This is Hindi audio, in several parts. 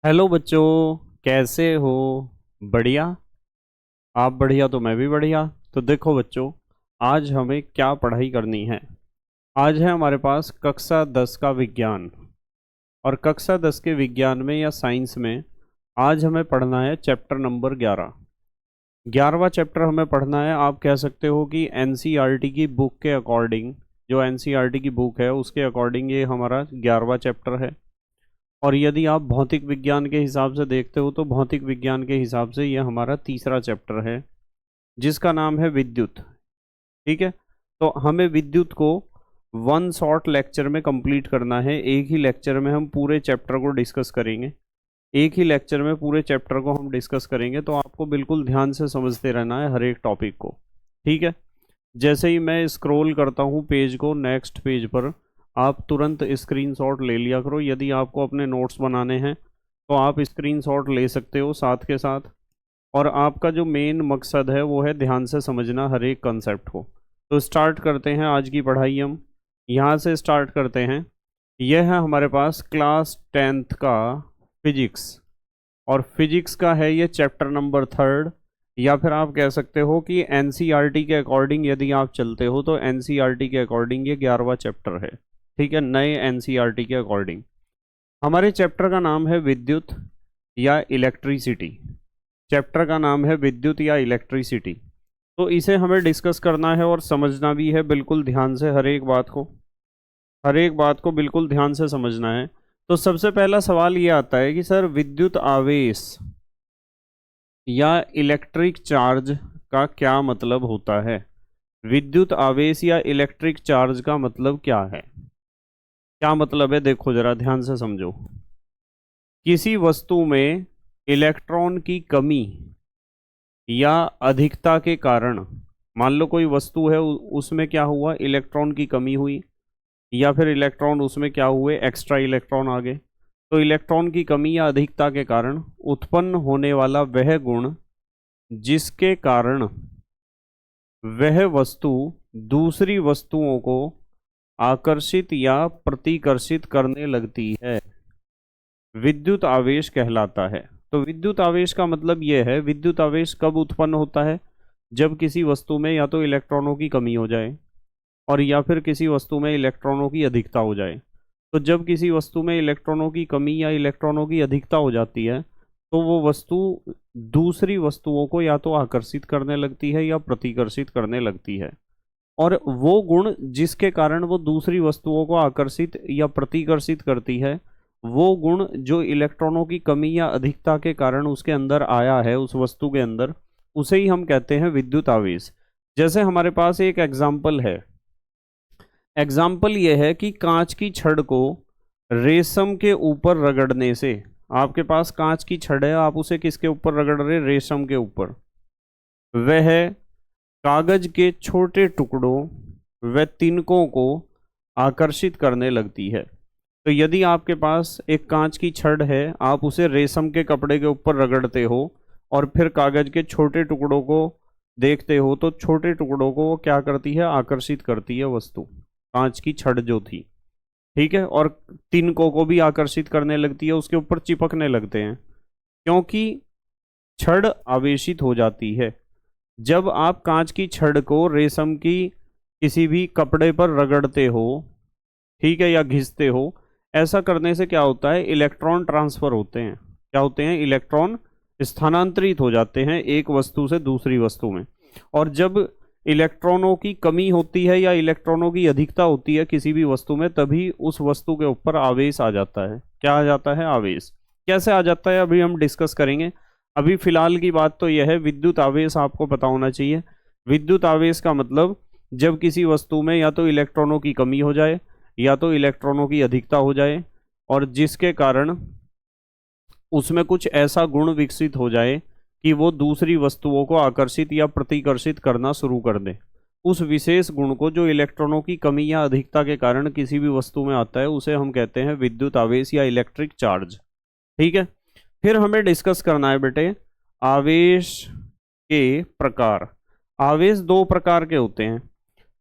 हेलो बच्चों, कैसे हो? बढ़िया। आप बढ़िया तो मैं भी बढ़िया। तो देखो बच्चों, आज हमें क्या पढ़ाई करनी है। आज है हमारे पास कक्षा 10 का विज्ञान। और कक्षा 10 के विज्ञान में या साइंस में आज हमें पढ़ना है चैप्टर नंबर 11। 11वां चैप्टर हमें पढ़ना है। आप कह सकते हो कि एनसीईआरटी की बुक के अकॉर्डिंग, जो एनसीईआरटी की बुक है उसके अकॉर्डिंग ये हमारा 11वां चैप्टर है। और यदि आप भौतिक विज्ञान के हिसाब से देखते हो तो भौतिक विज्ञान के हिसाब से यह हमारा तीसरा चैप्टर है, जिसका नाम है विद्युत। ठीक है। तो हमें विद्युत को वन शॉर्ट लेक्चर में कंप्लीट करना है। एक ही लेक्चर में हम पूरे चैप्टर को डिस्कस करेंगे। एक ही लेक्चर में पूरे चैप्टर को हम डिस्कस करेंगे, तो आपको बिल्कुल ध्यान से समझते रहना है हर एक टॉपिक को। ठीक है। जैसे ही मैं स्क्रॉल करता हूँ पेज को, नेक्स्ट पेज पर आप तुरंत स्क्रीनशॉट ले लिया करो। यदि आपको अपने नोट्स बनाने हैं तो आप स्क्रीनशॉट ले सकते हो साथ के साथ। और आपका जो मेन मकसद है वो है ध्यान से समझना हर एक कंसेप्ट को। तो स्टार्ट करते हैं आज की पढ़ाई। हम यहाँ से स्टार्ट करते हैं। यह है हमारे पास क्लास 10th का फिजिक्स। और फिजिक्स का है ये चैप्टर नंबर 3rd। या फिर आप कह सकते हो कि एनसीईआरटी के अकॉर्डिंग यदि आप चलते हो तो एनसीईआरटी के अकॉर्डिंग ये 11वां चैप्टर है। ठीक है, नए एनसीईआरटी के अकॉर्डिंग। हमारे चैप्टर का नाम है विद्युत या इलेक्ट्रिसिटी। चैप्टर का नाम है विद्युत या इलेक्ट्रिसिटी। तो इसे हमें डिस्कस करना है और समझना भी है बिल्कुल ध्यान से। हर एक बात को बिल्कुल ध्यान से समझना है। तो सबसे पहला सवाल ये आता है कि सर विद्युत आवेश या इलेक्ट्रिक चार्ज का क्या मतलब होता है। विद्युत आवेश या इलेक्ट्रिक चार्ज का मतलब क्या है? क्या मतलब है, देखो जरा ध्यान से समझो। किसी वस्तु में इलेक्ट्रॉन की कमी या अधिकता के कारण, मान लो कोई वस्तु है उसमें क्या हुआ, इलेक्ट्रॉन की कमी हुई, या फिर इलेक्ट्रॉन उसमें क्या हुए, एक्स्ट्रा इलेक्ट्रॉन आ गए। तो इलेक्ट्रॉन की कमी या अधिकता के कारण उत्पन्न होने वाला वह गुण जिसके कारण वह वस्तु दूसरी वस्तुओं को आकर्षित या प्रतिकर्षित करने लगती है, विद्युत आवेश कहलाता है। तो विद्युत आवेश का मतलब यह है, विद्युत आवेश कब उत्पन्न होता है? जब किसी वस्तु में या तो इलेक्ट्रॉनों की कमी हो जाए और या फिर किसी वस्तु में इलेक्ट्रॉनों की अधिकता हो जाए। तो जब किसी वस्तु में इलेक्ट्रॉनों की कमी या इलेक्ट्रॉनों की अधिकता हो जाती है तो वो वस्तु दूसरी वस्तुओं को या तो आकर्षित करने लगती है या प्रतिकर्षित करने लगती है। और वो गुण जिसके कारण वो दूसरी वस्तुओं को आकर्षित या प्रतिकर्षित करती है, वो गुण जो इलेक्ट्रॉनों की कमी या अधिकता के कारण उसके अंदर आया है, उस वस्तु के अंदर, उसे ही हम कहते हैं विद्युत आवेश। जैसे हमारे पास एक एग्जाम्पल है। एग्जाम्पल ये है कि कांच की छड़ को रेशम के ऊपर रगड़ने से, आपके पास कांच की छड़ है, आप उसे किसके ऊपर रगड़ रहे? रेशम के ऊपर। वह कागज के छोटे टुकड़ों व तिनकों को आकर्षित करने लगती है। तो यदि आपके पास एक कांच की छड़ है, आप उसे रेशम के कपड़े के ऊपर रगड़ते हो और फिर कागज के छोटे टुकड़ों को देखते हो, तो छोटे टुकड़ों को वो क्या करती है? आकर्षित करती है वस्तु, कांच की छड़ जो थी। ठीक है। और तिनकों को भी आकर्षित करने लगती है, उसके ऊपर चिपकने लगते हैं, क्योंकि छड़ आवेशित हो जाती है। जब आप कांच की छड़ को रेशम की किसी भी कपड़े पर रगड़ते हो, ठीक है, या घिसते हो, ऐसा करने से क्या होता है? इलेक्ट्रॉन ट्रांसफर होते हैं। क्या होते हैं? इलेक्ट्रॉन स्थानांतरित हो जाते हैं एक वस्तु से दूसरी वस्तु में। और जब इलेक्ट्रॉनों की कमी होती है या इलेक्ट्रॉनों की अधिकता होती है किसी भी वस्तु में, तभी उस वस्तु के ऊपर आवेश आ जाता है। क्या आ जाता है? आवेश। कैसे आ जाता है अभी हम डिस्कस करेंगे। अभी फिलहाल की बात तो यह है, विद्युत आवेश आपको पता होना चाहिए। विद्युत आवेश का मतलब जब किसी वस्तु में या तो इलेक्ट्रॉनों की कमी हो जाए या तो इलेक्ट्रॉनों की अधिकता हो जाए, और जिसके कारण उसमें कुछ ऐसा गुण विकसित हो जाए कि वो दूसरी वस्तुओं को आकर्षित या प्रतिकर्षित करना शुरू कर दे। उस विशेष गुण को जो इलेक्ट्रॉनों की कमी या अधिकता के कारण किसी भी वस्तु में आता है, उसे हम कहते हैं विद्युत आवेश या इलेक्ट्रिक चार्ज। ठीक है। फिर हमें डिस्कस करना है बेटे आवेश के प्रकार। आवेश दो प्रकार के होते हैं।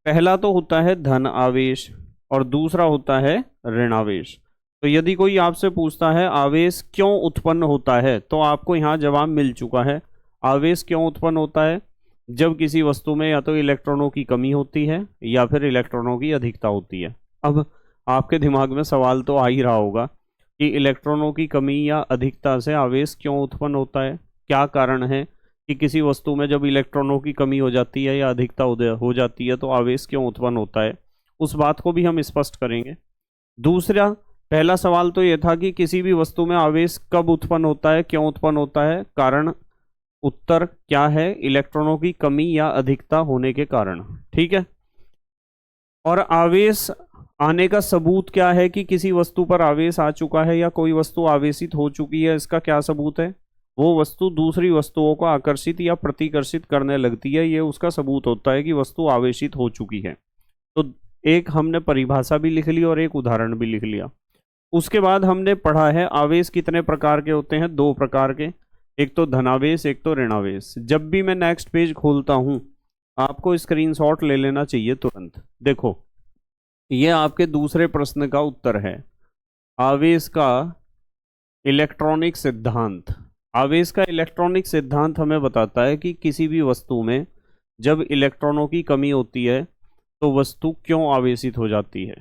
पहला तो होता है धन आवेश और दूसरा होता है ऋण आवेश। तो यदि कोई आपसे पूछता है आवेश क्यों उत्पन्न होता है, तो आपको यहाँ जवाब मिल चुका है। आवेश क्यों उत्पन्न होता है? जब किसी वस्तु में या तो इलेक्ट्रॉनों की कमी होती है या फिर इलेक्ट्रॉनों की अधिकता होती है। अब आपके दिमाग में सवाल तो आ ही रहा होगा कि इलेक्ट्रॉनों की कमी या अधिकता से आवेश क्यों उत्पन्न होता है, क्या कारण है कि किसी वस्तु में जब इलेक्ट्रॉनों की कमी हो जाती है या अधिकता हो जाती है तो आवेश क्यों उत्पन्न होता है, उस बात को भी हम स्पष्ट करेंगे। दूसरा, पहला सवाल तो यह था कि किसी भी वस्तु में आवेश कब उत्पन्न होता है, क्यों उत्पन्न होता है, कारण। उत्तर क्या है? इलेक्ट्रॉनों की कमी या अधिकता होने के कारण। ठीक है। और आवेश आने का सबूत क्या है कि किसी वस्तु पर आवेश आ चुका है या कोई वस्तु आवेशित हो चुकी है, इसका क्या सबूत है? वो वस्तु दूसरी वस्तुओं को आकर्षित या प्रतिकर्षित करने लगती है, ये उसका सबूत होता है कि वस्तु आवेशित हो चुकी है। तो एक हमने परिभाषा भी लिख ली और एक उदाहरण भी लिख लिया। उसके बाद हमने पढ़ा है आवेश कितने प्रकार के होते हैं, 2 प्रकार के, एक तो धनावेश, एक तो ऋणावेश। जब भी मैं नेक्स्ट पेज खोलता हूं आपको स्क्रीनशॉट ले लेना चाहिए तुरंत। देखो, ये आपके दूसरे प्रश्न का उत्तर है। आवेश का इलेक्ट्रॉनिक सिद्धांत। आवेश का इलेक्ट्रॉनिक सिद्धांत हमें बताता है कि किसी भी वस्तु में जब इलेक्ट्रॉनों की कमी होती है तो वस्तु क्यों आवेशित हो जाती है,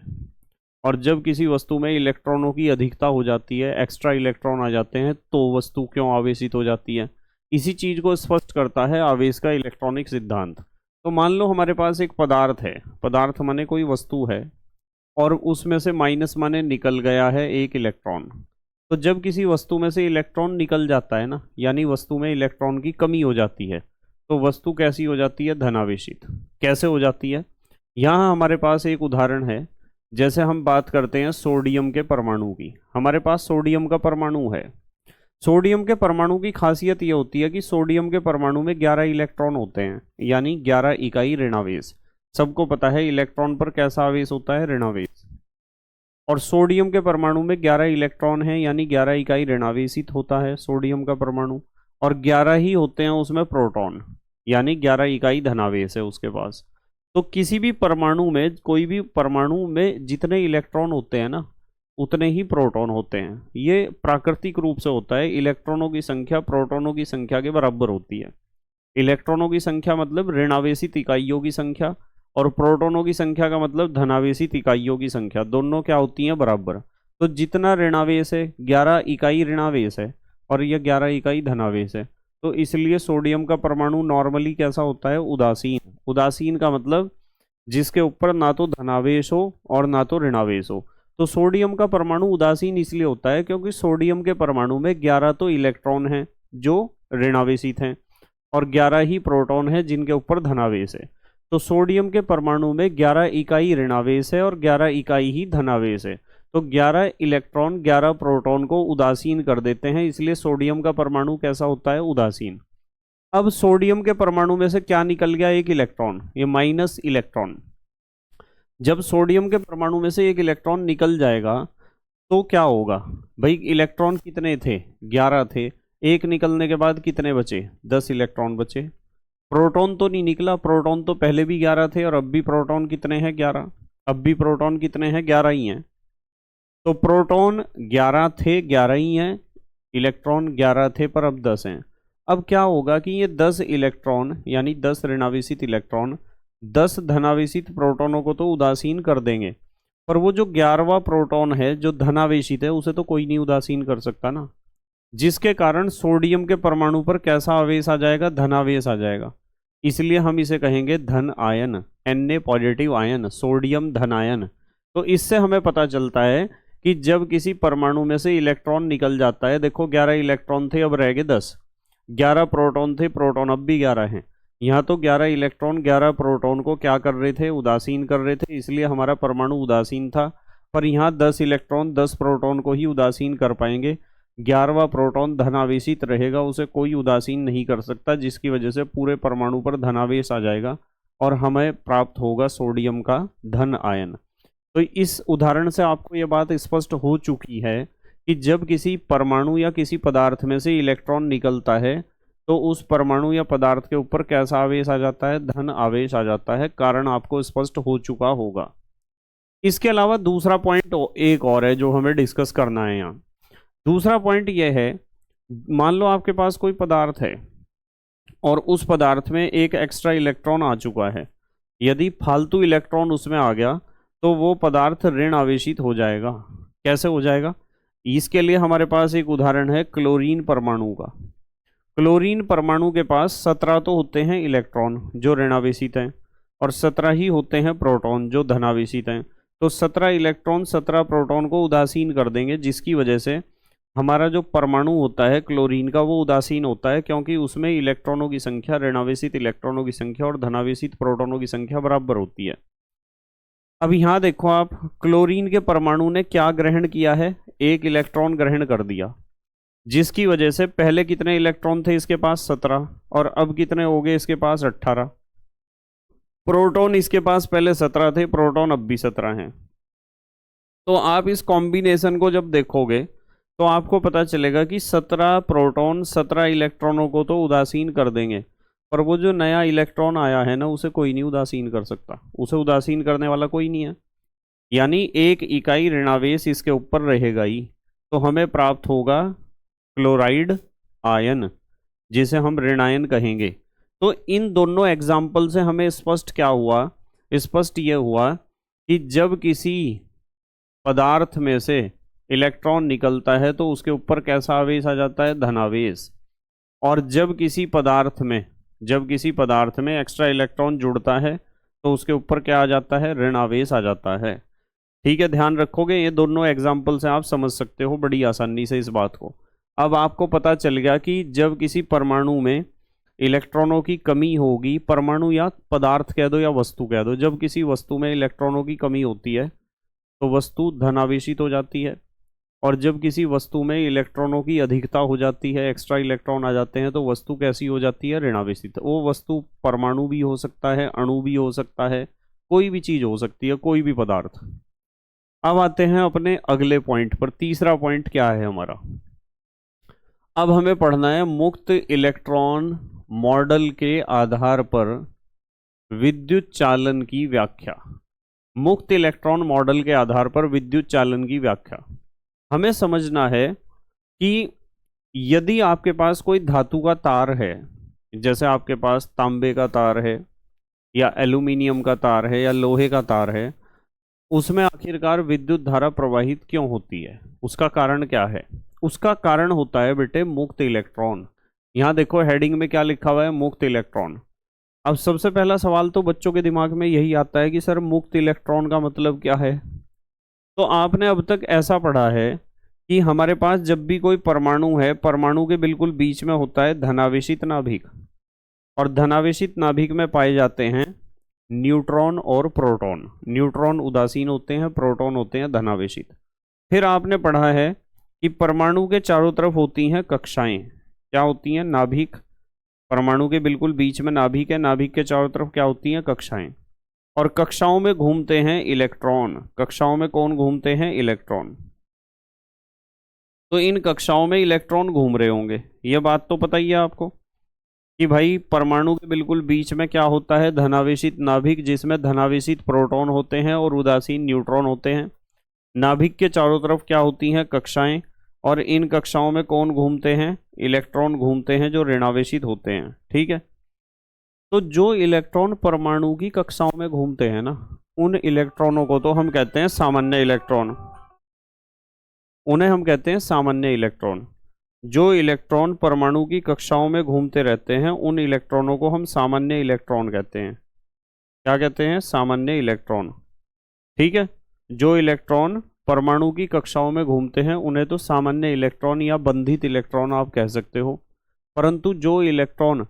और जब किसी वस्तु में इलेक्ट्रॉनों की अधिकता हो जाती है, एक्स्ट्रा इलेक्ट्रॉन आ जाते हैं, तो वस्तु क्यों आवेशित हो जाती है। इसी चीज को स्पष्ट करता है आवेश का इलेक्ट्रॉनिक सिद्धांत। तो मान लो हमारे पास एक पदार्थ है, पदार्थ माने कोई वस्तु है, और उसमें से माइनस माने निकल गया है एक इलेक्ट्रॉन। तो जब किसी वस्तु में से इलेक्ट्रॉन निकल जाता है ना, यानी वस्तु में इलेक्ट्रॉन की कमी हो जाती है, तो वस्तु कैसी हो जाती है? धनावेशित। कैसे हो जाती है? यहाँ हमारे पास एक उदाहरण है। जैसे हम बात करते हैं सोडियम के परमाणु की, हमारे पास सोडियम का परमाणु है। सोडियम के परमाणु की खासियत यह होती है कि सोडियम के परमाणु में 11 इलेक्ट्रॉन होते हैं, यानी 11 इकाई ऋणावेश। सबको पता है इलेक्ट्रॉन पर कैसा आवेश होता है? ऋणावेश। और सोडियम के परमाणु में 11 इलेक्ट्रॉन हैं, यानी 11 इकाई ऋणावेशित होता है सोडियम का परमाणु, और 11 ही होते हैं उसमें प्रोटॉन, यानी 11 इकाई धनावेश है उसके पास। तो किसी भी परमाणु में, कोई भी परमाणु में जितने इलेक्ट्रॉन होते हैं ना, उतने ही प्रोटॉन होते हैं। ये प्राकृतिक रूप से होता है। इलेक्ट्रॉनों की संख्या प्रोटॉनों की संख्या के बराबर होती है। इलेक्ट्रॉनों की संख्या मतलब ऋणावेशित इकाइयों की संख्या, और प्रोटॉनों की संख्या का मतलब धनावेशित इकाइयों की संख्या, दोनों क्या होती हैं? बराबर। तो जितना ऋणावेश है, 11 इकाई ऋणावेश है और यह 11 इकाई धनावेश है, तो इसलिए सोडियम का परमाणु नॉर्मली कैसा होता है? उदासीन। उदासीन का मतलब जिसके ऊपर ना तो धनावेश हो और ना तो ऋणावेश हो। तो सोडियम का परमाणु उदासीन इसलिए होता है क्योंकि सोडियम के परमाणु में 11 तो इलेक्ट्रॉन हैं जो ऋणावेशित हैं, और 11 ही प्रोटॉन है जिनके ऊपर धनावेश है। तो सोडियम के परमाणु में 11 इकाई ऋणावेश है और 11 इकाई ही धनावेश है। तो 11 इलेक्ट्रॉन 11 प्रोटॉन को उदासीन कर देते हैं, इसलिए सोडियम का परमाणु कैसा होता है? उदासीन। अब सोडियम के परमाणु में से क्या निकल गया? एक इलेक्ट्रॉन, ये माइनस इलेक्ट्रॉन। जब सोडियम के परमाणु में से एक इलेक्ट्रॉन निकल जाएगा तो क्या होगा भाई? इलेक्ट्रॉन कितने थे? 11 थे। एक निकलने के बाद कितने बचे? 10 इलेक्ट्रॉन बचे। प्रोटॉन तो नहीं निकला, प्रोटॉन तो पहले भी 11 थे और अब भी प्रोटॉन कितने हैं? 11। अब भी प्रोटॉन कितने हैं? 11 ही हैं। तो प्रोटॉन 11 थे, 11 ही हैं, इलेक्ट्रॉन 11 थे पर अब 10 हैं। अब क्या होगा कि ये 10 इलेक्ट्रॉन यानी 10 ऋणावेशित इलेक्ट्रॉन 10 धनावेशित प्रोटॉनों को तो उदासीन कर देंगे, पर वो जो 11वां प्रोटॉन है जो धनावेशित है उसे तो कोई नहीं उदासीन कर सकता ना, जिसके कारण सोडियम के परमाणु पर कैसा आवेश आ जाएगा? धनावेश आ जाएगा। इसलिए हम इसे कहेंगे धन ion, Na positive ion, sodium धन आयन। तो इससे हमें पता चलता है कि जब किसी परमाणु में से इलेक्ट्रॉन निकल जाता है, देखो 11 इलेक्ट्रॉन थे अब रह गए 10, 11 प्रोटॉन थे, प्रोटॉन अब भी 11 हैं। यहाँ तो 11 इलेक्ट्रॉन 11 प्रोटॉन को क्या कर रहे थे? उदासीन कर रहे थे, इसलिए हमारा परमाणु उदासीन था। पर यहाँ 10 इलेक्ट्रॉन 10 प्रोटॉन को ही उदासीन कर पाएंगे, 11वां प्रोटॉन धनावेशित रहेगा, उसे कोई उदासीन नहीं कर सकता, जिसकी वजह से पूरे परमाणु पर धनावेश आ जाएगा और हमें प्राप्त होगा सोडियम का धन आयन। तो इस उदाहरण से आपको यह बात स्पष्ट हो चुकी है कि जब किसी परमाणु या किसी पदार्थ में से इलेक्ट्रॉन निकलता है तो उस परमाणु या पदार्थ के ऊपर कैसा आवेश आ जाता है? धन आवेश आ जाता है। कारण आपको स्पष्ट हो चुका होगा। इसके अलावा दूसरा पॉइंट एक और है जो हमें डिस्कस करना है यहाँ। दूसरा पॉइंट यह है, मान लो आपके पास कोई पदार्थ है और उस पदार्थ में एक एक्स्ट्रा इलेक्ट्रॉन आ चुका है। यदि फालतू इलेक्ट्रॉन उसमें आ गया तो वो पदार्थ ऋण आवेशित हो जाएगा। कैसे हो जाएगा? इसके लिए हमारे पास एक उदाहरण है क्लोरीन परमाणु का। क्लोरीन परमाणु के पास 17 तो होते हैं इलेक्ट्रॉन जो ऋणावेशित हैं और 17 ही होते हैं प्रोटॉन जो धनावेशित हैं। तो 17 इलेक्ट्रॉन 17 प्रोटॉन को उदासीन कर देंगे, जिसकी वजह से हमारा जो परमाणु होता है क्लोरीन का वो उदासीन होता है, क्योंकि उसमें इलेक्ट्रॉनों की संख्या, ऋणावेशित इलेक्ट्रॉनों की संख्या और धनावेशित प्रोटॉनों की संख्या बराबर होती है। अब यहाँ देखो आप, क्लोरीन के परमाणु ने क्या ग्रहण किया है? एक इलेक्ट्रॉन ग्रहण कर दिया, जिसकी वजह से पहले कितने इलेक्ट्रॉन थे इसके पास? 17, और अब कितने हो गए इसके पास? 18। प्रोटॉन इसके पास पहले 17 थे, प्रोटॉन अब भी 17 हैं। तो आप इस कॉम्बिनेशन को जब देखोगे तो आपको पता चलेगा कि 17 प्रोटॉन 17 इलेक्ट्रॉनों को तो उदासीन कर देंगे, पर वो जो नया इलेक्ट्रॉन आया है ना, उसे कोई नहीं उदासीन कर सकता, उसे उदासीन करने वाला कोई नहीं है। यानी एक इकाई ऋणावेश इसके ऊपर रहेगा ही। तो हमें प्राप्त होगा क्लोराइड आयन, जिसे हम ऋणायन कहेंगे। तो इन दोनों एग्जाम्पल से हमें स्पष्ट क्या हुआ? स्पष्ट ये हुआ कि जब किसी पदार्थ में से इलेक्ट्रॉन निकलता है तो उसके ऊपर कैसा आवेश आ जाता है? धनावेश। और जब किसी पदार्थ में एक्स्ट्रा इलेक्ट्रॉन जुड़ता है तो उसके ऊपर क्या आ जाता है? ऋण आवेश आ जाता है। ठीक है, ध्यान रखोगे, ये दोनों एग्जाम्पल से आप समझ सकते हो बड़ी आसानी से इस बात को। अब आपको पता चल गया कि जब किसी परमाणु में इलेक्ट्रॉनों की कमी होगी, परमाणु या पदार्थ कह दो या वस्तु कह दो, जब किसी वस्तु में इलेक्ट्रॉनों की कमी होती है तो वस्तु धनावेशित हो जाती है, और जब किसी वस्तु में इलेक्ट्रॉनों की अधिकता हो जाती है, एक्स्ट्रा इलेक्ट्रॉन आ जाते हैं, तो वस्तु कैसी हो जाती है? ऋणावेशित। वो वस्तु परमाणु भी हो सकता है, अणु भी हो सकता है, कोई भी चीज हो सकती है, कोई भी पदार्थ। अब आते हैं अपने अगले पॉइंट पर। तीसरा पॉइंट क्या है हमारा? अब हमें पढ़ना है मुक्त इलेक्ट्रॉन मॉडल के आधार पर विद्युत चालन की व्याख्या। मुक्त इलेक्ट्रॉन मॉडल के आधार पर विद्युत चालन की व्याख्या। हमें समझना है कि यदि आपके पास कोई धातु का तार है, जैसे आपके पास तांबे का तार है या एल्यूमिनियम का तार है या लोहे का तार है, उसमें आखिरकार विद्युत धारा प्रवाहित क्यों होती है? उसका कारण क्या है? उसका कारण होता है बेटे मुक्त इलेक्ट्रॉन। यहाँ देखो हेडिंग में क्या लिखा हुआ है? मुक्त इलेक्ट्रॉन। अब सबसे पहला सवाल तो बच्चों के दिमाग में यही आता है कि सर मुक्त इलेक्ट्रॉन का मतलब क्या है? तो आपने अब तक ऐसा पढ़ा है कि हमारे पास जब भी कोई परमाणु है, परमाणु के बिल्कुल बीच में होता है धनावेशित नाभिक, और धनावेशित नाभिक में पाए जाते हैं न्यूट्रॉन और प्रोटॉन। न्यूट्रॉन उदासीन होते हैं, प्रोटॉन होते हैं धनावेशित। फिर आपने पढ़ा है कि परमाणु के चारों तरफ होती हैं कक्षाएं। क्या होती हैं? नाभिक। परमाणु के बिल्कुल बीच में नाभिक है, नाभिक के चारों तरफ क्या होती हैं? कक्षाएं। और कक्षाओं में घूमते हैं इलेक्ट्रॉन। कक्षाओं में कौन घूमते हैं? इलेक्ट्रॉन। तो इन कक्षाओं में इलेक्ट्रॉन घूम रहे होंगे, यह बात तो पता ही है आपको कि भाई परमाणु के बिल्कुल बीच में क्या होता है? धनावेशित नाभिक, जिसमें धनावेशित प्रोटॉन होते हैं और उदासीन न्यूट्रॉन होते हैं। नाभिक के चारों तरफ क्या होती हैं? कक्षाएं। और इन कक्षाओं में कौन घूमते हैं? इलेक्ट्रॉन घूमते हैं जो ऋणावेशित होते हैं। ठीक है, तो जो इलेक्ट्रॉन परमाणु की कक्षाओं में घूमते हैं ना, उन इलेक्ट्रॉनों को तो हम कहते हैं सामान्य इलेक्ट्रॉन। उन्हें हम कहते हैं सामान्य इलेक्ट्रॉन। जो इलेक्ट्रॉन परमाणु की कक्षाओं में घूमते रहते हैं उन इलेक्ट्रॉनों को हम सामान्य इलेक्ट्रॉन कहते हैं। क्या कहते हैं? सामान्य इलेक्ट्रॉन। ठीक है, जो इलेक्ट्रॉन परमाणु की कक्षाओं में घूमते हैं उन्हें तो सामान्य इलेक्ट्रॉन या बंधित इलेक्ट्रॉन आप कह सकते हो। परंतु जो इलेक्ट्रॉन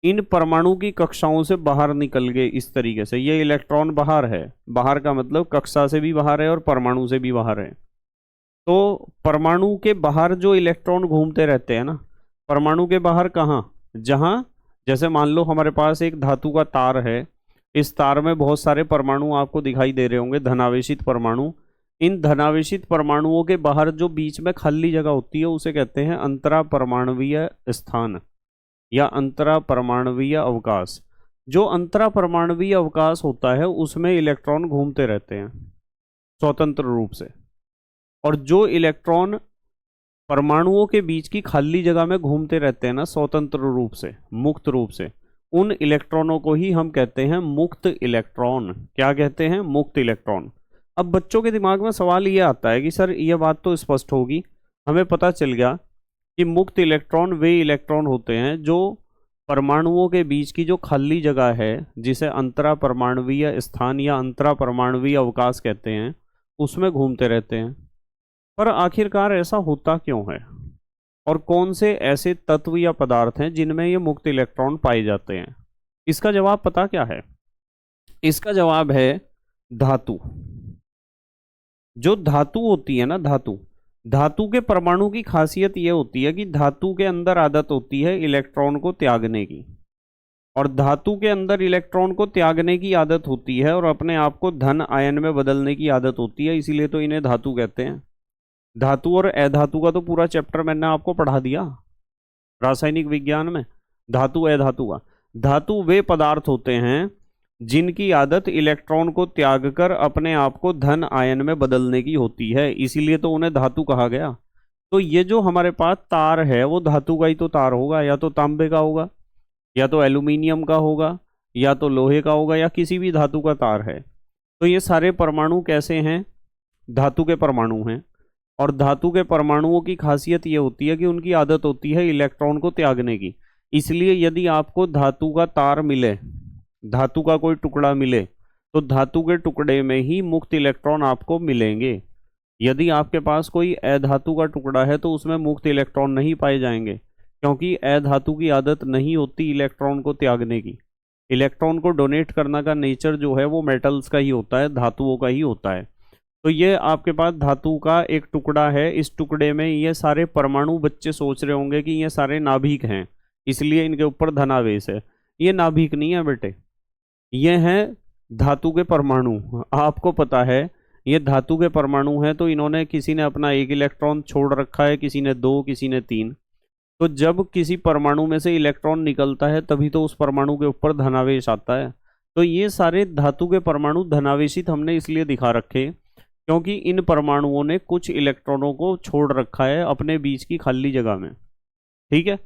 इन परमाणु की कक्षाओं से बाहर निकल गए इस तरीके से, ये इलेक्ट्रॉन बाहर है, बाहर का मतलब कक्षा से भी बाहर है और परमाणु से भी बाहर है। तो परमाणु के बाहर जो इलेक्ट्रॉन घूमते रहते हैं ना, परमाणु के बाहर कहाँ? जहाँ जैसे मान लो हमारे पास एक धातु का तार है, इस तार में बहुत सारे परमाणु आपको दिखाई दे रहे होंगे, धनावेशित परमाणु। इन धनावेशित परमाणुओं के बाहर जो बीच में खाली जगह होती है उसे कहते हैं अंतरा परमाणुवीय स्थान या अंतरा परमाणुवीय अवकाश। जो अंतरा परमाणुवीय अवकाश होता है उसमें इलेक्ट्रॉन घूमते रहते हैं स्वतंत्र रूप से, और जो इलेक्ट्रॉन परमाणुओं के बीच की खाली जगह में घूमते रहते हैं ना स्वतंत्र रूप से, मुक्त रूप से, उन इलेक्ट्रॉनों को ही हम कहते हैं मुक्त इलेक्ट्रॉन। क्या कहते हैं? मुक्त इलेक्ट्रॉन। अब बच्चों के दिमाग में सवाल ये आता है कि सर यह बात तो स्पष्ट होगी, हमें पता चल गया कि मुक्त इलेक्ट्रॉन वे इलेक्ट्रॉन होते हैं जो परमाणुओं के बीच की जो खाली जगह है, जिसे अंतरा परमाणुवीय स्थान या अंतरा परमाणुवीय अवकाश कहते हैं, उसमें घूमते रहते हैं। पर आखिरकार ऐसा होता क्यों है, और कौन से ऐसे तत्व या पदार्थ हैं जिनमें ये मुक्त इलेक्ट्रॉन पाए जाते हैं? इसका जवाब पता क्या है? इसका जवाब है धातु। जो धातु होती है ना, धातु के परमाणु की खासियत यह होती है कि धातु के अंदर आदत होती है इलेक्ट्रॉन को त्यागने की, और धातु के अंदर इलेक्ट्रॉन को त्यागने की आदत होती है और अपने आप को धन आयन में बदलने की आदत होती है, इसीलिए तो इन्हें धातु कहते हैं। धातु और अधातु का तो पूरा चैप्टर मैंने आपको पढ़ा दिया रासायनिक विज्ञान में, धातु अधातु का। धातु वे पदार्थ होते हैं जिनकी आदत इलेक्ट्रॉन को त्याग कर अपने आप को धन आयन में बदलने की होती है, इसीलिए तो उन्हें धातु कहा गया। तो ये जो हमारे पास तार है वो धातु का ही तो तार होगा, या तो तांबे का होगा, या तो एल्यूमिनियम का होगा, या तो लोहे का होगा, या किसी भी धातु का तार है। तो ये सारे परमाणु कैसे हैं? धातु के परमाणु हैं, और धातु के परमाणुओं की खासियत ये होती है कि उनकी आदत होती है इलेक्ट्रॉन को त्यागने की। इसलिए यदि आपको धातु का तार मिले, धातु का कोई टुकड़ा मिले, तो धातु के टुकड़े में ही मुक्त इलेक्ट्रॉन आपको मिलेंगे। यदि आपके पास कोई अधातु का टुकड़ा है तो उसमें मुक्त इलेक्ट्रॉन नहीं पाए जाएंगे, क्योंकि अधातु की आदत नहीं होती इलेक्ट्रॉन को त्यागने की। इलेक्ट्रॉन को डोनेट करना का नेचर जो है वो मेटल्स का ही होता है, धातुओं का ही होता है। तो ये आपके पास धातु का एक टुकड़ा है, इस टुकड़े में ये सारे परमाणु, बच्चे सोच रहे होंगे कि ये सारे नाभिक हैं इसलिए इनके ऊपर धनावेश है। ये नाभिक नहीं है बेटे, ये हैं धातु के परमाणु। आपको पता है ये धातु के परमाणु हैं, तो इन्होंने, किसी ने अपना एक इलेक्ट्रॉन छोड़ रखा है, किसी ने दो, किसी ने तीन। तो जब किसी परमाणु में से इलेक्ट्रॉन निकलता है तभी तो उस परमाणु के ऊपर धनावेश आता है। तो ये सारे धातु के परमाणु धनावेशित हमने इसलिए दिखा रखे क्योंकि इन परमाणुओं ने कुछ इलेक्ट्रॉनों को छोड़ रखा है अपने बीच की खाली जगह में, ठीक है।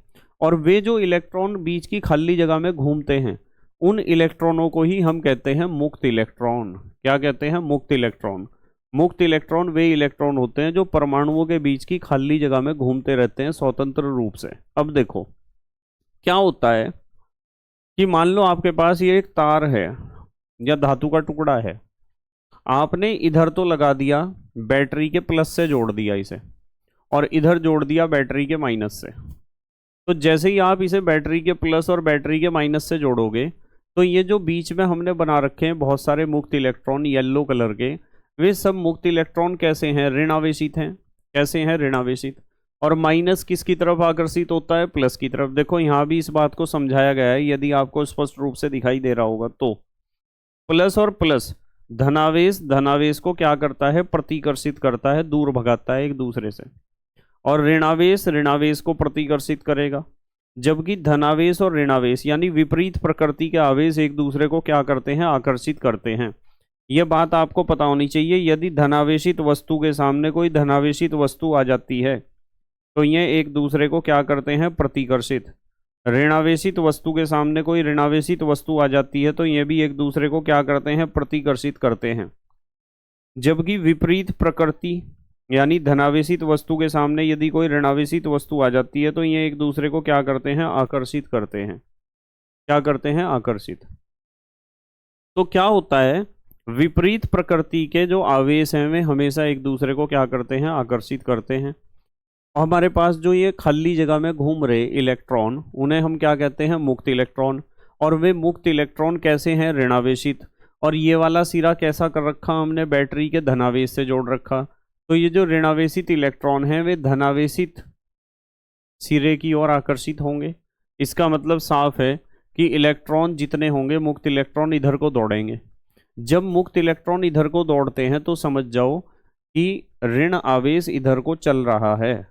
और वे जो इलेक्ट्रॉन बीच की खाली जगह में घूमते हैं, उन इलेक्ट्रॉनों को ही हम कहते हैं मुक्त इलेक्ट्रॉन। क्या कहते हैं? मुक्त इलेक्ट्रॉन। मुक्त इलेक्ट्रॉन वे इलेक्ट्रॉन होते हैं जो परमाणुओं के बीच की खाली जगह में घूमते रहते हैं स्वतंत्र रूप से। अब देखो क्या होता है कि मान लो आपके पास ये एक तार है या धातु का टुकड़ा है, आपने इधर तो लगा दिया, बैटरी के प्लस से जोड़ दिया इसे, और इधर जोड़ दिया बैटरी के माइनस से। तो जैसे ही आप इसे बैटरी के प्लस और बैटरी के माइनस से जोड़ोगे, तो ये जो बीच में हमने बना रखे हैं बहुत सारे मुक्त इलेक्ट्रॉन येलो कलर के, वे सब मुक्त इलेक्ट्रॉन कैसे हैं? ऋण आवेशित हैं। कैसे हैं? ऋण आवेशित। और माइनस किसकी तरफ आकर्षित होता है? प्लस की तरफ। देखो यहाँ भी इस बात को समझाया गया है, यदि आपको स्पष्ट रूप से दिखाई दे रहा होगा तो। प्लस और प्लस, धनावेश धनावेश को क्या करता है? प्रतिकर्षित करता है, दूर भगाता है एक दूसरे से। और ऋणावेश ऋणावेश को प्रतिकर्षित करेगा, जबकि धनावेश और ऋणावेश यानी विपरीत प्रकृति के आवेश एक दूसरे को क्या करते हैं? आकर्षित करते हैं। यह बात आपको पता होनी चाहिए। यदि धनावेशित वस्तु के सामने कोई धनावेशित वस्तु आ जाती है तो ये एक दूसरे को क्या करते हैं? प्रतिकर्षित। ऋणावेशित वस्तु के सामने कोई ऋणावेशित वस्तु आ जाती है तो ये भी एक दूसरे को क्या करते हैं? प्रतिकर्षित करते हैं। जबकि विपरीत प्रकृति यानी धनावेशित वस्तु के सामने यदि कोई ऋणावेशित वस्तु आ जाती है तो ये एक दूसरे को क्या करते हैं? आकर्षित करते हैं। क्या करते हैं? आकर्षित। तो क्या होता है? विपरीत प्रकृति के जो आवेश हैं वे हमेशा एक दूसरे को क्या करते हैं? आकर्षित करते हैं। और हमारे पास जो ये खाली जगह में घूम रहे इलेक्ट्रॉन, उन्हें हम क्या कहते हैं? मुक्त इलेक्ट्रॉन। और वे मुक्त इलेक्ट्रॉन कैसे हैं? ऋणावेशित। और ये वाला सिरा कैसा कर रखा हमने? बैटरी के धनावेश से जोड़ रखा। तो ये जो ऋणावेशित इलेक्ट्रॉन हैं वे धनावेशित सिरे की ओर आकर्षित होंगे। इसका मतलब साफ है कि इलेक्ट्रॉन जितने होंगे, मुक्त इलेक्ट्रॉन इधर को दौड़ेंगे। जब मुक्त इलेक्ट्रॉन इधर को दौड़ते हैं तो समझ जाओ कि ऋण आवेश इधर को चल रहा है,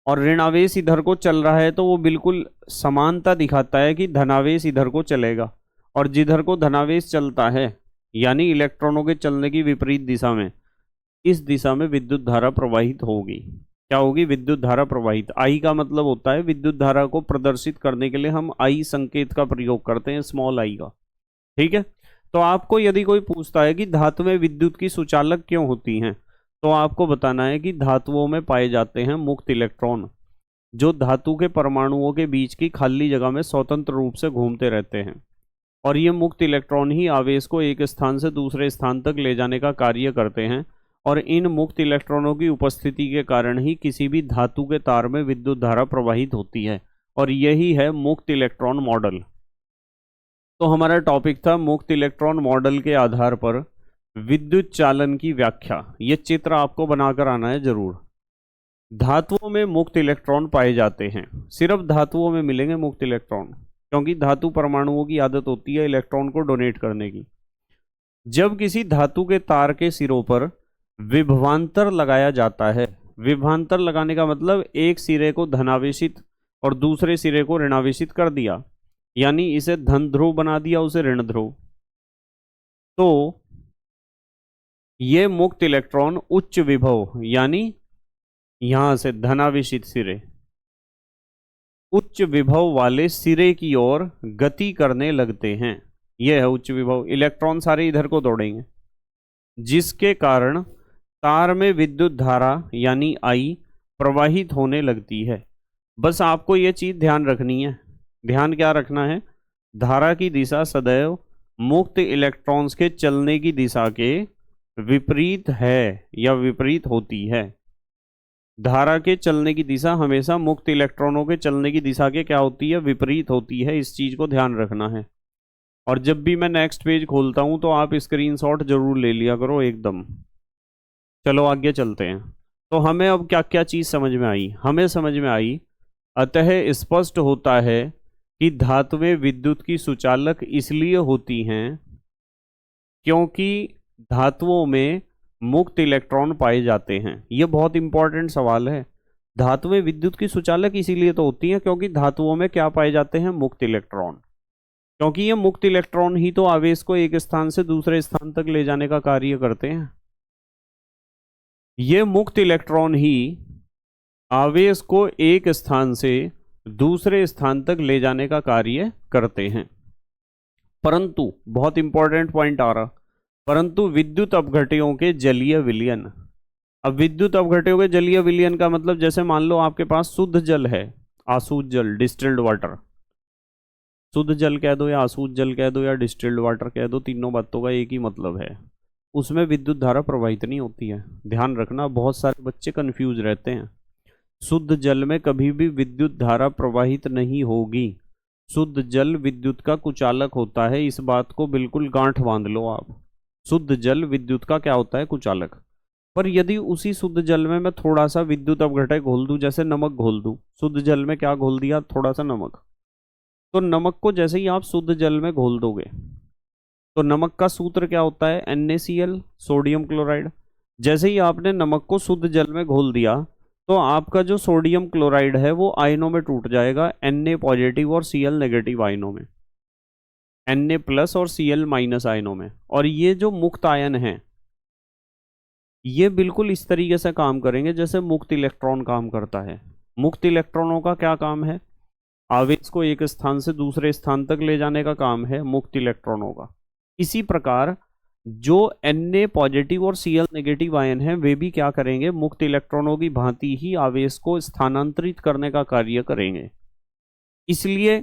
और ऋण आवेश इधर को चल रहा है तो वो बिल्कुल समानता दिखाता है कि धनावेश इधर को चलेगा। और जिधर को धनावेश चलता है यानी इलेक्ट्रॉनों के चलने की विपरीत दिशा में, इस दिशा में विद्युत धारा प्रवाहित होगी। क्या होगी? विद्युत धारा प्रवाहित। आई का मतलब होता है विद्युत धारा को प्रदर्शित करने के लिए हम आई संकेत का प्रयोग करते हैं, स्मॉल आई का। ठीक है। तो आपको यदि कोई पूछता है कि धातुएं विद्युत की सुचालक क्यों होती हैं, तो आपको बताना है कि धातुओं में पाए जाते हैं मुक्त इलेक्ट्रॉन, जो धातु के परमाणुओं के बीच की खाली जगह में स्वतंत्र रूप से घूमते रहते हैं। और ये मुक्त इलेक्ट्रॉन ही आवेश को एक स्थान से दूसरे स्थान तक ले जाने का कार्य करते हैं। और इन मुक्त इलेक्ट्रॉनों की उपस्थिति के कारण ही किसी भी धातु के तार में विद्युत धारा प्रवाहित होती है। और यही है मुक्त इलेक्ट्रॉन मॉडल। तो हमारा टॉपिक था मुक्त इलेक्ट्रॉन मॉडल के आधार पर विद्युत चालन की व्याख्या। ये चित्र आपको बनाकर आना है जरूर। धातुओं में मुक्त इलेक्ट्रॉन पाए जाते हैं, सिर्फ धातुओं में मिलेंगे मुक्त इलेक्ट्रॉन, क्योंकि धातु परमाणुओं की आदत होती है इलेक्ट्रॉन को डोनेट करने की। जब किसी धातु के तार के सिरों पर विभवांतर लगाया जाता है, विभवांतर लगाने का मतलब एक सिरे को धनावेशित और दूसरे सिरे को ऋणावेशित कर दिया, यानी इसे धन ध्रुव बना दिया, उसे ऋण ध्रुव, तो ये मुक्त इलेक्ट्रॉन उच्च विभव यानी यहां से धनावेशित सिरे उच्च विभव वाले सिरे की ओर गति करने लगते हैं। यह है उच्च विभव। इलेक्ट्रॉन सारे इधर को दौड़ेंगे, जिसके कारण तार में विद्युत धारा यानी आई प्रवाहित होने लगती है। बस आपको यह चीज ध्यान रखनी है। ध्यान क्या रखना है? धारा की दिशा सदैव मुक्त इलेक्ट्रॉन्स के चलने की दिशा के विपरीत है या विपरीत होती है। धारा के चलने की दिशा हमेशा मुक्त इलेक्ट्रॉनों के चलने की दिशा के क्या होती है? विपरीत होती है। इस चीज को ध्यान रखना है। और जब भी मैं नेक्स्ट पेज खोलता हूं तो आप स्क्रीनशॉट जरूर ले लिया करो एकदम। चलो आगे चलते हैं। तो हमें अब क्या क्या चीज समझ में आई? हमें समझ में आई, अतः स्पष्ट होता है कि धातुएं विद्युत की सुचालक इसलिए होती हैं क्योंकि धातुओं में मुक्त इलेक्ट्रॉन पाए जाते हैं। यह बहुत इंपॉर्टेंट सवाल है। धातुएं विद्युत की सुचालक इसीलिए तो होती हैं क्योंकि धातुओं में क्या पाए जाते हैं? मुक्त इलेक्ट्रॉन। क्योंकि ये मुक्त इलेक्ट्रॉन ही तो आवेश को एक स्थान से दूसरे स्थान तक ले जाने का कार्य करते हैं। ये मुक्त इलेक्ट्रॉन ही आवेश को एक स्थान से दूसरे स्थान तक ले जाने का कार्य करते हैं। परंतु बहुत इंपॉर्टेंट पॉइंट आ रहा, परंतु विद्युत अपघट्यों के जलीय विलयन। अब विद्युत अपघट्यों के जलीय विलयन का मतलब, जैसे मान लो आपके पास शुद्ध जल है, आसूत जल, डिस्टिल्ड वाटर। शुद्ध जल कह दो या आसूत जल कह दो या डिस्टिल्ड वाटर कह दो, तीनों बातों का एक ही मतलब है। उसमें विद्युत धारा प्रवाहित नहीं होती है। ध्यान रखना, बहुत सारे बच्चे कंफ्यूज रहते हैं। शुद्ध जल में कभी भी विद्युत धारा प्रवाहित नहीं होगी। शुद्ध जल विद्युत का कुचालक होता है। इस बात को बिल्कुल गांठ बांध लो आप। शुद्ध जल विद्युत का क्या होता है? कुचालक। पर यदि उसी शुद्ध जल में मैं थोड़ा सा विद्युत अपघटय घोल दूं, जैसे नमक घोल दूं, शुद्ध जल में क्या घोल दिया? थोड़ा सा नमक। तो नमक को जैसे ही आप शुद्ध जल में घोल दोगे तो नमक का सूत्र क्या होता है? NaCl, sodium chloride. जैसे ही आपने नमक को शुद्ध जल में घोल दिया तो आपका जो सोडियम क्लोराइड है वो आयनों में टूट जाएगा, Na पॉजिटिव और Cl नेगेटिव आयनों में, Na प्लस और Cl माइनस आयनों में। और ये जो मुक्त आयन है ये बिल्कुल इस तरीके से काम करेंगे जैसे मुक्त इलेक्ट्रॉन काम करता है। मुक्त इलेक्ट्रॉनों का क्या काम है? आवेश को एक स्थान से दूसरे स्थान तक ले जाने का काम है मुक्त इलेक्ट्रॉनों का। इसी प्रकार जो Na पॉजिटिव और Cl नेगेटिव आयन है वे भी क्या करेंगे? मुक्त इलेक्ट्रॉनों की भांति ही आवेश को स्थानांतरित करने का कार्य करेंगे। इसलिए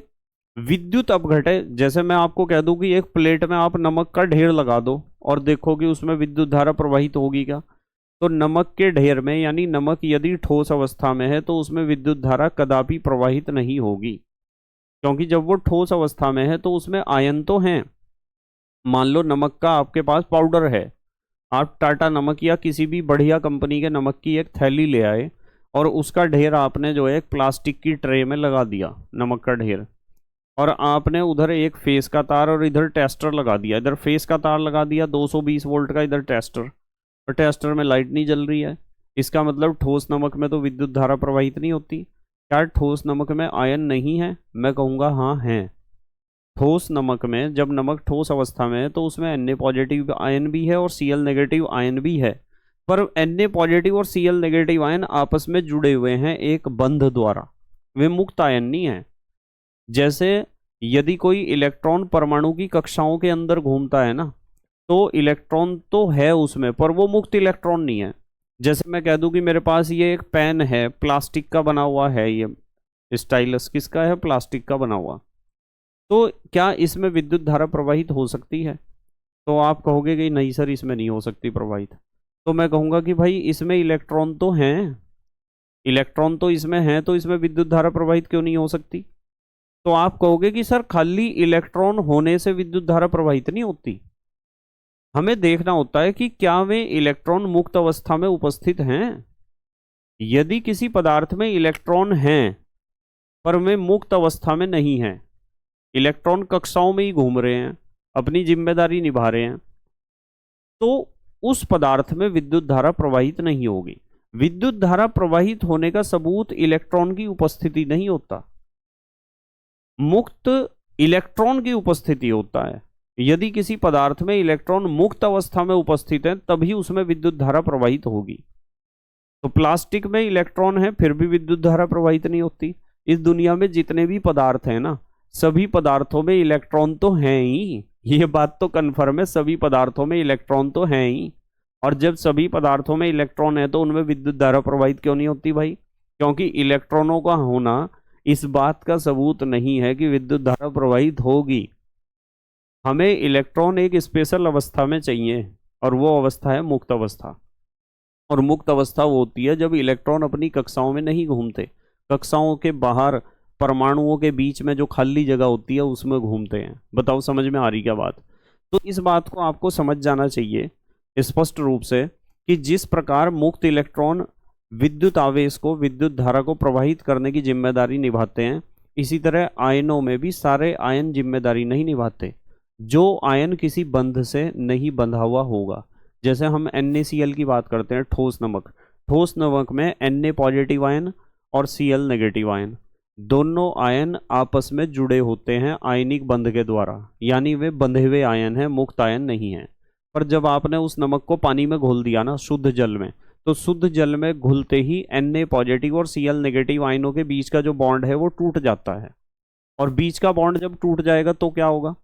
विद्युत अपघटय, जैसे मैं आपको कह दूं कि एक प्लेट में आप नमक का ढेर लगा दो और देखो कि उसमें विद्युत धारा प्रवाहित होगी क्या? तो नमक के ढेर में, यानी नमक यदि ठोस अवस्था में है तो उसमें विद्युत धारा कदापि प्रवाहित नहीं होगी, क्योंकि जब वो ठोस अवस्था में है तो उसमें आयन तो हैं। मान लो नमक का आपके पास पाउडर है, आप टाटा नमक या किसी भी बढ़िया कंपनी के नमक की एक थैली ले आए और उसका ढेर आपने जो है एक प्लास्टिक की ट्रे में लगा दिया, नमक का ढेर, और आपने उधर एक फेस का तार और इधर टेस्टर लगा दिया। इधर फेस का तार लगा दिया 220 वोल्ट का, इधर टेस्टर, और टेस्टर में लाइट नहीं जल रही है। इसका मतलब ठोस नमक में तो विद्युत धारा प्रवाहित नहीं होती। क्या ठोस नमक में आयन नहीं है? मैं कहूँगा हाँ है। ठोस नमक में, जब नमक ठोस अवस्था में है तो उसमें Na पॉजिटिव आयन भी है और Cl नेगेटिव आयन भी है, पर Na पॉजिटिव और Cl नेगेटिव आयन आपस में जुड़े हुए हैं एक बंध द्वारा, वे मुक्त आयन नहीं है। जैसे यदि कोई इलेक्ट्रॉन परमाणु की कक्षाओं के अंदर घूमता है ना, तो इलेक्ट्रॉन तो है उसमें पर वो मुक्त इलेक्ट्रॉन नहीं है। जैसे मैं कह दूं कि मेरे पास ये एक पेन है, प्लास्टिक का बना हुआ है, ये स्टाइलस किसका है, प्लास्टिक का बना हुआ, तो क्या इसमें विद्युत धारा प्रवाहित हो सकती है? तो आप कहोगे कि नहीं सर इसमें नहीं हो सकती प्रवाहित। तो मैं कहूँगा कि भाई इसमें इलेक्ट्रॉन तो हैं, इलेक्ट्रॉन तो इसमें हैं, तो इसमें विद्युत धारा प्रवाहित क्यों नहीं हो सकती? तो आप कहोगे कि सर खाली इलेक्ट्रॉन होने से विद्युत धारा प्रवाहित नहीं होती। हमें देखना होता है कि क्या वे इलेक्ट्रॉन मुक्त अवस्था में उपस्थित हैं। यदि किसी पदार्थ में इलेक्ट्रॉन हैं पर वे मुक्त अवस्था में नहीं हैं, इलेक्ट्रॉन कक्षाओं में ही घूम रहे हैं, अपनी जिम्मेदारी निभा रहे हैं, तो उस पदार्थ में विद्युत धारा प्रवाहित नहीं होगी। विद्युत धारा प्रवाहित होने का सबूत इलेक्ट्रॉन की उपस्थिति नहीं होता, मुक्त इलेक्ट्रॉन की उपस्थिति होता है। यदि किसी पदार्थ में इलेक्ट्रॉन मुक्त अवस्था में उपस्थित है तभी उसमें विद्युत धारा प्रवाहित होगी। तो प्लास्टिक में इलेक्ट्रॉन है फिर भी विद्युत धारा प्रवाहित नहीं होती। इस दुनिया में जितने भी पदार्थ हैं ना, सभी पदार्थों में इलेक्ट्रॉन तो हैं ही, ये बात तो कन्फर्म है, सभी पदार्थों में इलेक्ट्रॉन तो हैं ही। और जब सभी पदार्थों में इलेक्ट्रॉन है तो उनमें विद्युत धारा प्रवाहित क्यों नहीं होती भाई? क्योंकि इलेक्ट्रॉनों का होना इस बात का सबूत नहीं है कि विद्युत धारा प्रवाहित होगी। हमें इलेक्ट्रॉन एक स्पेशल अवस्था में चाहिए और वो अवस्था है मुक्त अवस्था। और मुक्त अवस्था वो होती है जब इलेक्ट्रॉन अपनी कक्षाओं में नहीं घूमते, कक्षाओं के बाहर परमाणुओं के बीच में जो खाली जगह होती है उसमें घूमते हैं। बताओ समझ में आ रही क्या बात? तो इस बात को आपको समझ जाना चाहिए स्पष्ट रूप से कि जिस प्रकार मुक्त इलेक्ट्रॉन विद्युत आवेश को, विद्युत धारा को प्रवाहित करने की जिम्मेदारी निभाते हैं, इसी तरह आयनों में भी सारे आयन जिम्मेदारी नहीं निभाते। जो आयन किसी बंध से नहीं बंधा हुआ होगा, जैसे हम NaCl की बात करते हैं, ठोस नमक, ठोस नमक में Na पॉजिटिव आयन और Cl नेगेटिव आयन, दोनों आयन आपस में जुड़े होते हैं आयनिक बंध के द्वारा, यानी वे बंधे हुए आयन हैं, मुक्त आयन नहीं है। पर जब आपने उस नमक को पानी में घोल दिया ना, शुद्ध जल में, तो शुद्ध जल में घुलते ही Na पॉजिटिव और Cl नेगेटिव आयनों के बीच का जो बॉन्ड है वो टूट जाता है। और बीच का बॉन्ड जब टूट जाएगा तो क्या होगा?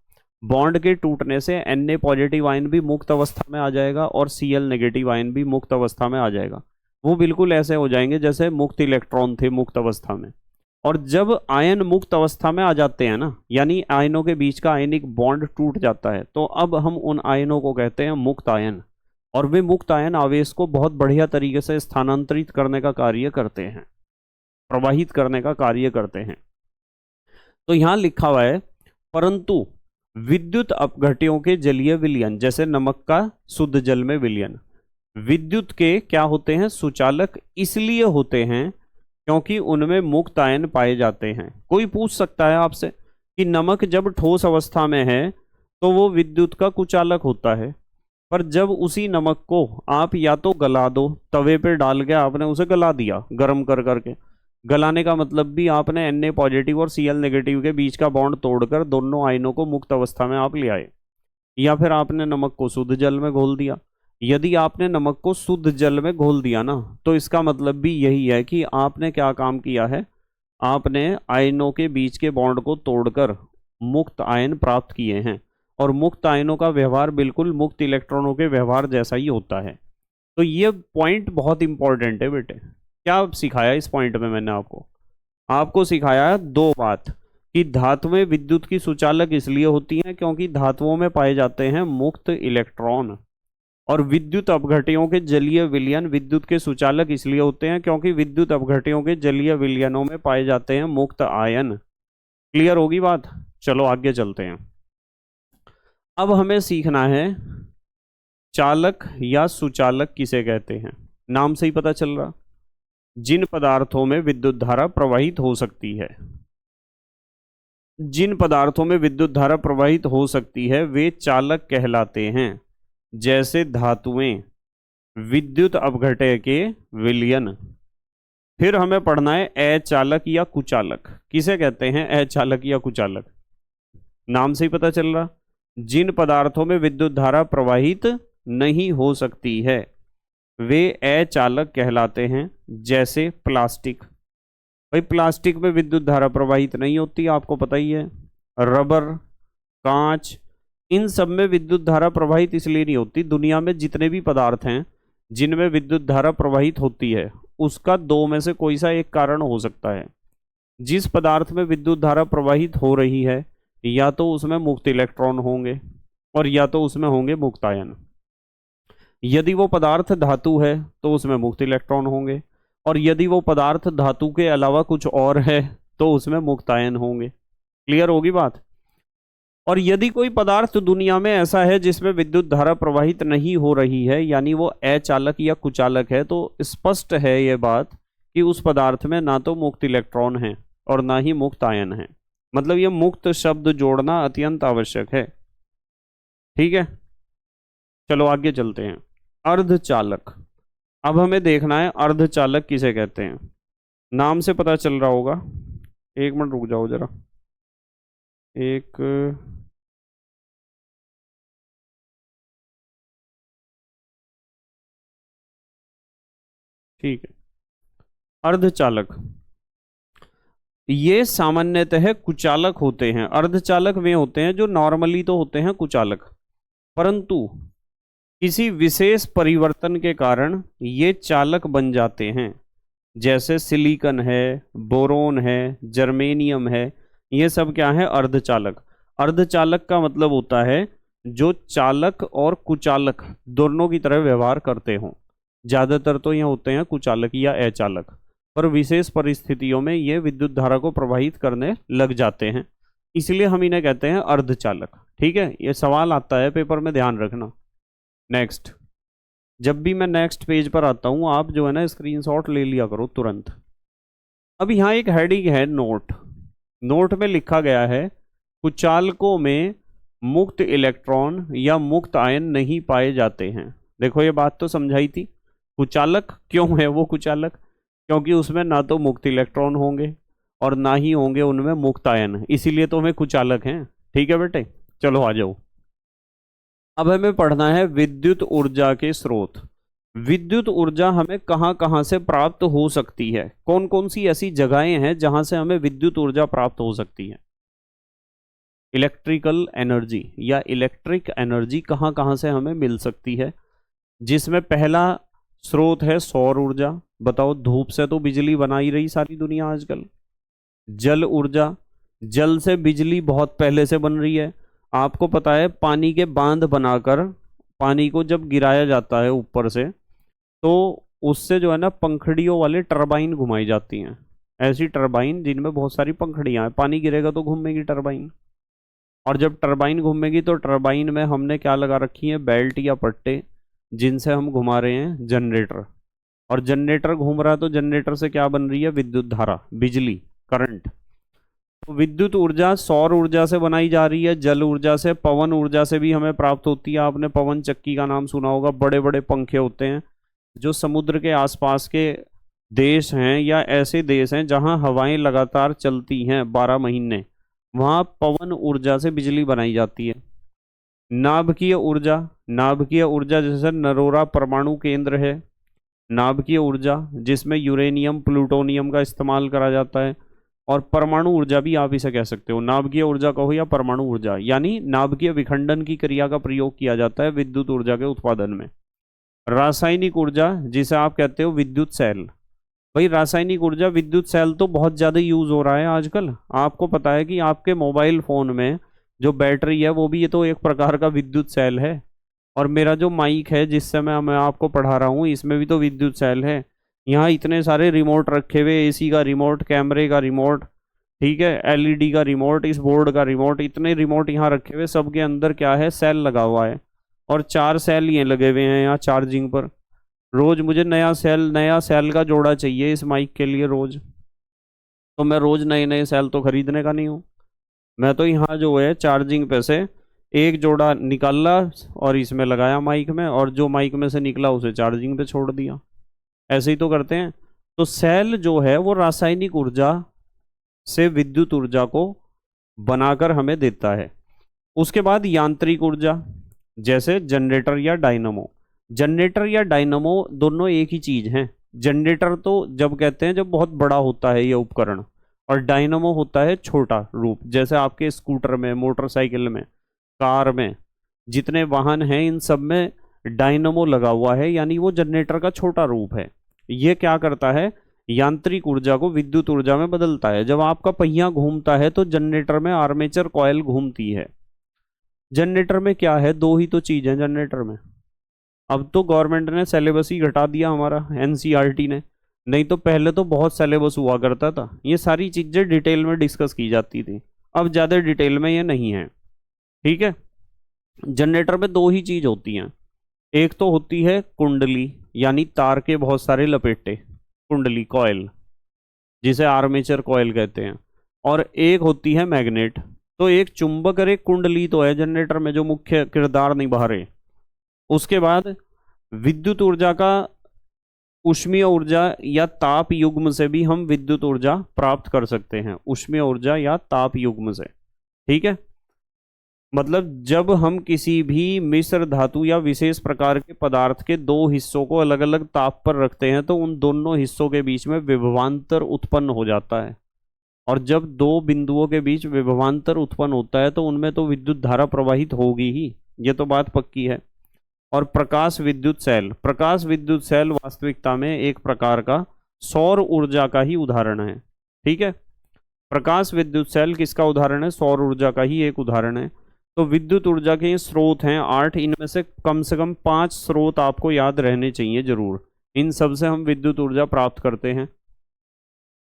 बॉन्ड के टूटने से Na पॉजिटिव आयन भी मुक्त अवस्था में आ जाएगा और Cl नेगेटिव आयन भी मुक्त अवस्था में आ जाएगा। वो बिल्कुल ऐसे हो जाएंगे जैसे मुक्त इलेक्ट्रॉन थे मुक्त अवस्था में। और जब आयन मुक्त अवस्था में आ जाते हैं ना, यानी आयनों के बीच का आयनिक बॉन्ड टूट जाता है, तो अब हम उन आयनों को कहते हैं मुक्त आयन। और वे मुक्त आयन आवेश को बहुत बढ़िया तरीके से स्थानांतरित करने का कार्य करते हैं, प्रवाहित करने का कार्य करते हैं। तो यहां लिखा हुआ है परंतु विद्युत अपघट्यों के जलीय विलयन, जैसे नमक का शुद्ध जल में विलयन, विद्युत के क्या होते हैं? सुचालक इसलिए होते हैं क्योंकि उनमें मुक्त आयन पाए जाते हैं। कोई पूछ सकता है आपसे कि नमक जब ठोस अवस्था में है तो वो विद्युत का कुचालक होता है, पर जब उसी नमक को आप या तो गला दो, तवे पे डाल के आपने उसे गला दिया गर्म कर करके, गलाने का मतलब भी आपने Na पॉजिटिव और Cl नेगेटिव के बीच का बॉन्ड तोड़कर दोनों आयनों को मुक्त अवस्था में आप ले आए। या फिर आपने नमक को शुद्ध जल में घोल दिया। यदि आपने नमक को शुद्ध जल में घोल दिया ना, तो इसका मतलब भी यही है कि आपने क्या काम किया है? आपने आयनों के बीच के बॉन्ड को तोड़कर मुक्त आयन प्राप्त किए हैं। और मुक्त आयनों का व्यवहार बिल्कुल मुक्त इलेक्ट्रॉनों के व्यवहार जैसा ही होता है। तो ये पॉइंट बहुत इंपॉर्टेंट है बेटे। क्या सिखाया इस पॉइंट में मैंने आपको सिखाया दो बात, कि धातुएं विद्युत की सुचालक इसलिए होती हैं क्योंकि धातुओं में पाए जाते हैं मुक्त इलेक्ट्रॉन, और विद्युत अपघट्यों के जलीय विलयन विद्युत के सुचालक इसलिए होते हैं क्योंकि विद्युत अपघट्यों के जलीय विलयनों में पाए जाते हैं मुक्त आयन। क्लियर होगी बात? चलो आगे चलते हैं। अब हमें सीखना है चालक या सुचालक किसे कहते हैं। नाम से ही पता चल रहा, जिन पदार्थों में विद्युत धारा प्रवाहित हो सकती है, जिन पदार्थों में विद्युत धारा प्रवाहित हो सकती है वे चालक कहलाते हैं। जैसे धातुएं, विद्युत अपघट्य के विलयन। फिर हमें पढ़ना है अचालक या कुचालक। किसे कहते हैं अचालक या कुचालक? नाम से ही पता चल रहा। जिन पदार्थों में विद्युत धारा प्रवाहित नहीं हो सकती है वे अचालक कहलाते हैं, जैसे प्लास्टिक। भाई प्लास्टिक में विद्युत धारा प्रवाहित नहीं होती, आपको पता ही है। रबर, कांच, इन सब में विद्युत धारा प्रवाहित इसलिए नहीं होती। दुनिया में जितने भी पदार्थ हैं जिनमें विद्युत धारा प्रवाहित होती है, उसका दो में से कोई सा एक कारण हो सकता है। जिस पदार्थ में विद्युत धारा प्रवाहित हो रही है, या तो उसमें मुक्त इलेक्ट्रॉन होंगे और या तो उसमें होंगे मुक्त आयन। यदि वो पदार्थ धातु है तो उसमें मुक्त इलेक्ट्रॉन होंगे, और यदि वो पदार्थ धातु के अलावा कुछ और है तो उसमें मुक्त आयन होंगे। क्लियर होगी बात। और यदि कोई पदार्थ दुनिया में ऐसा है जिसमें विद्युत धारा प्रवाहित नहीं हो रही है, यानी वो अचालक या कुचालक है, तो स्पष्ट है ये बात कि उस पदार्थ में ना तो मुक्त इलेक्ट्रॉन है और ना ही मुक्त आयन है। मतलब ये मुक्त शब्द जोड़ना अत्यंत आवश्यक है। ठीक है, चलो आगे चलते हैं। अर्धचालक। अब हमें देखना है अर्धचालक किसे कहते हैं। नाम से पता चल रहा होगा। एक मिनट रुक जाओ जरा। ठीक है, अर्धचालक ये सामान्यतः कुचालक होते हैं। अर्धचालक वे होते हैं जो नॉर्मली तो होते हैं कुचालक, परंतु किसी विशेष परिवर्तन के कारण ये चालक बन जाते हैं। जैसे सिलिकॉन है, बोरोन है, जर्मेनियम है, ये सब क्या है? अर्धचालक। अर्धचालक का मतलब होता है जो चालक और कुचालक दोनों की तरह व्यवहार करते हों। ज्यादातर तो ये होते हैं कुचालक या अचालक, पर विशेष परिस्थितियों में ये विद्युत धारा को प्रवाहित करने लग जाते हैं, इसलिए हम इन्हें कहते हैं अर्धचालक। ठीक है, ये सवाल आता है पेपर में, ध्यान रखना। नेक्स्ट, जब भी मैं नेक्स्ट पेज पर आता हूं आप जो है ना स्क्रीनशॉट ले लिया करो तुरंत। अब यहाँ एक हेडिंग है नोट। नोट में लिखा गया है कुचालकों में मुक्त इलेक्ट्रॉन या मुक्त आयन नहीं पाए जाते हैं। देखो ये बात तो समझाई थी। कुचालक क्यों है वो कुचालक? क्योंकि उसमें ना तो मुक्त इलेक्ट्रॉन होंगे और ना ही होंगे उनमें मुक्त आयन, इसीलिए तो हमें कुचालक हैं। ठीक है बेटे, चलो आ जाओ। अब हमें पढ़ना है विद्युत ऊर्जा के स्रोत। विद्युत ऊर्जा हमें कहां कहां से प्राप्त हो सकती है? कौन कौन सी ऐसी जगहें हैं जहां से हमें विद्युत ऊर्जा प्राप्त हो सकती है? इलेक्ट्रिकल एनर्जी या इलेक्ट्रिक एनर्जी कहां कहां से हमें मिल सकती है? जिसमें पहला स्रोत है सौर ऊर्जा। बताओ, धूप से तो बिजली बना ही रही सारी दुनिया आजकल। जल ऊर्जा, जल से बिजली बहुत पहले से बन रही है। आपको पता है पानी के बांध बनाकर पानी को जब गिराया जाता है ऊपर से, तो उससे जो है ना पंखड़ियों वाले टरबाइन घुमाई जाती हैं। ऐसी टरबाइन जिनमें बहुत सारी पंखड़ियां हैं, पानी गिरेगा तो घूमेगी टरबाइन, और जब टरबाइन घूमेगी तो टरबाइन में हमने क्या लगा रखी है? बेल्ट या पट्टे, जिनसे हम घुमा रहे हैं जनरेटर। और जनरेटर घूम रहा है तो जनरेटर से क्या बन रही है? विद्युत धारा, बिजली, करंट। तो विद्युत ऊर्जा सौर ऊर्जा से बनाई जा रही है, जल ऊर्जा से, पवन ऊर्जा से भी हमें प्राप्त होती है। आपने पवन चक्की का नाम सुना होगा। बड़े बड़े पंखे होते हैं जो समुद्र के आसपास के देश हैं या ऐसे देश हैं जहां हवाएं लगातार चलती हैं 12 महीने, वहां पवन ऊर्जा से बिजली बनाई जाती है। नाभिकीय ऊर्जा, नाभिकीय ऊर्जा जैसे नरोरा परमाणु केंद्र है नाभिकीय ऊर्जा, जिसमें यूरेनियम प्लूटोनियम का इस्तेमाल करा जाता है। और परमाणु ऊर्जा भी आप इसे कह सकते हो, नाभिकीय ऊर्जा कहो या परमाणु ऊर्जा, यानी नाभिकीय विखंडन की क्रिया का प्रयोग किया जाता है विद्युत ऊर्जा के उत्पादन में। रासायनिक ऊर्जा, जिसे आप कहते हो विद्युत सेल। भाई रासायनिक ऊर्जा, विद्युत सेल तो बहुत ज़्यादा यूज हो रहा है आजकल। आपको पता है कि आपके मोबाइल फ़ोन में जो बैटरी है वो भी ये तो एक प्रकार का विद्युत सेल है। और मेरा जो माइक है जिससे मैं आपको पढ़ा रहा हूँ, इसमें भी तो विद्युत सेल है। यहाँ इतने सारे रिमोट रखे हुए, एसी का रिमोट, कैमरे का रिमोट, ठीक है, एलईडी का रिमोट, इस बोर्ड का रिमोट, इतने रिमोट यहाँ रखे हुए, सबके अंदर क्या है? सेल लगा हुआ है। और 4 सेल ये लगे हुए हैं यहाँ चार्जिंग पर। रोज मुझे नया सेल का जोड़ा चाहिए इस माइक के लिए रोज, तो मैं रोज नए नए सेल तो खरीदने का नहीं हूँ। मैं तो यहाँ जो है चार्जिंग पे से एक जोड़ा निकाला और इसमें लगाया माइक में, और जो माइक में से निकला उसे चार्जिंग पे छोड़ दिया। ऐसे ही तो करते हैं। तो सेल जो है वो रासायनिक ऊर्जा से विद्युत ऊर्जा को बनाकर हमें देता है। उसके बाद यांत्रिक ऊर्जा, जैसे जनरेटर या डायनमो। जनरेटर या डायनमो दोनों एक ही चीज हैं। जनरेटर तो जब कहते हैं जब बहुत बड़ा होता है ये उपकरण, और डायनमो होता है छोटा रूप, जैसे आपके स्कूटर में, मोटरसाइकिल में, कार में, जितने वाहन हैं इन सब में डायनमो लगा हुआ है, यानी वो जनरेटर का छोटा रूप है। ये क्या करता है, यांत्रिक ऊर्जा को विद्युत ऊर्जा में बदलता है। जब आपका पहिया घूमता है तो जनरेटर में आर्मेचर कॉइल घूमती है। जनरेटर में क्या है, दो ही तो चीज है जनरेटर में। अब तो गवर्नमेंट ने सिलेबस ही घटा दिया हमारा, एनसीईआरटी ने, नहीं तो पहले तो बहुत सिलेबस हुआ करता था, ये सारी चीजें डिटेल में डिस्कस की जाती थी। अब ज्यादा डिटेल में ये नहीं है, ठीक है। जनरेटर में दो ही चीज होती हैं, एक तो होती है कुंडली, यानी तार के बहुत सारे लपेटे, कुंडली कॉइल, जिसे आर्मेचर कॉइल कहते हैं, और एक होती है मैग्नेट। तो एक चुंबक और एक कुंडली तो है जनरेटर में जो मुख्य किरदार निभा रहे। उसके बाद विद्युत ऊर्जा का, ऊष्मीय ऊर्जा या ताप युग्म से भी हम विद्युत ऊर्जा प्राप्त कर सकते हैं, ऊष्मीय ऊर्जा या ताप युग्म से, ठीक है। मतलब जब हम किसी भी मिश्र धातु या विशेष प्रकार के पदार्थ के दो हिस्सों को अलग अलग ताप पर रखते हैं तो उन दोनों हिस्सों के बीच में विभवांतर उत्पन्न हो जाता है। और जब दो बिंदुओं के बीच विभवांतर उत्पन्न होता है तो उनमें तो विद्युत धारा प्रवाहित होगी ही, ये तो बात पक्की है। और प्रकाश विद्युत सेल, प्रकाश विद्युत सेल वास्तविकता में एक प्रकार का सौर ऊर्जा का ही उदाहरण है, ठीक है। प्रकाश विद्युत सेल किसका उदाहरण है, सौर ऊर्जा का ही एक उदाहरण है। तो विद्युत ऊर्जा के स्रोत हैं 8, इनमें से कम 5 स्रोत आपको याद रहने चाहिए जरूर, इन सब से हम विद्युत ऊर्जा प्राप्त करते हैं,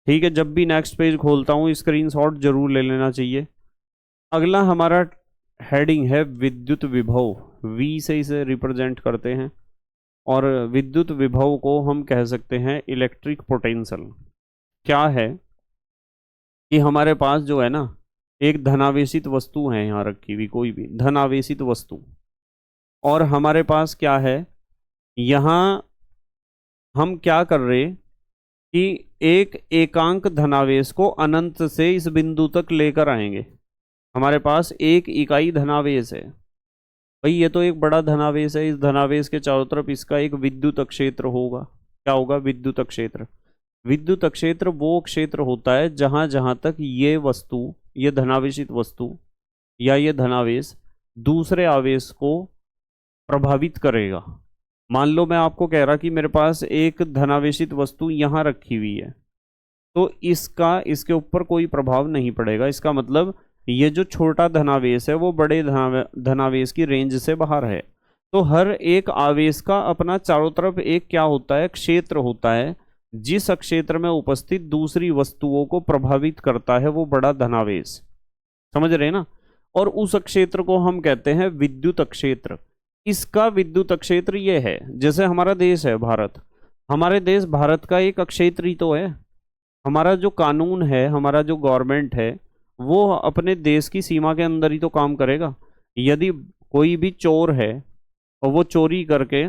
ठीक है। जब भी नेक्स्ट पेज खोलता हूँ स्क्रीनशॉट जरूर ले लेना चाहिए। अगला हमारा हेडिंग है विद्युत विभव, वी से इसे रिप्रेजेंट करते हैं, और विद्युत विभव को हम कह सकते हैं इलेक्ट्रिक पोटेंशियल। क्या है कि हमारे पास जो है ना एक धनावेशित वस्तु है यहाँ रखी हुई, कोई भी धनावेशित वस्तु, और हमारे पास क्या है, यहाँ हम क्या कर रहे कि एक एकांक धनावेश को अनंत से इस बिंदु तक लेकर आएंगे। हमारे पास एक इकाई धनावेश है भाई, ये तो एक बड़ा धनावेश है, इस धनावेश के चारों तरफ इसका एक विद्युत क्षेत्र होगा। क्या होगा, विद्युत क्षेत्र। विद्युत क्षेत्र वो क्षेत्र होता है जहां जहां तक ये वस्तु, ये धनावेशित वस्तु या ये धनावेश दूसरे आवेश को प्रभावित करेगा। मान लो मैं आपको कह रहा कि मेरे पास एक धनावेशित वस्तु यहाँ रखी हुई है, तो इसका इसके ऊपर कोई प्रभाव नहीं पड़ेगा। इसका मतलब ये जो छोटा धनावेश है वो बड़े धनावेश की रेंज से बाहर है। तो हर एक आवेश का अपना चारों तरफ एक क्या होता है, क्षेत्र होता है, जिस क्षेत्र में उपस्थित दूसरी वस्तुओं को प्रभावित करता है वो बड़ा धनावेश, समझ रहे हैं ना। और उस क्षेत्र को हम कहते हैं विद्युत क्षेत्र। इसका विद्युत क्षेत्र ये है, जैसे हमारा देश है भारत, हमारे देश भारत का एक क्षेत्र ही तो है। हमारा जो कानून है, हमारा जो गवर्नमेंट है, वो अपने देश की सीमा के अंदर ही तो काम करेगा। यदि कोई भी चोर है और वो चोरी करके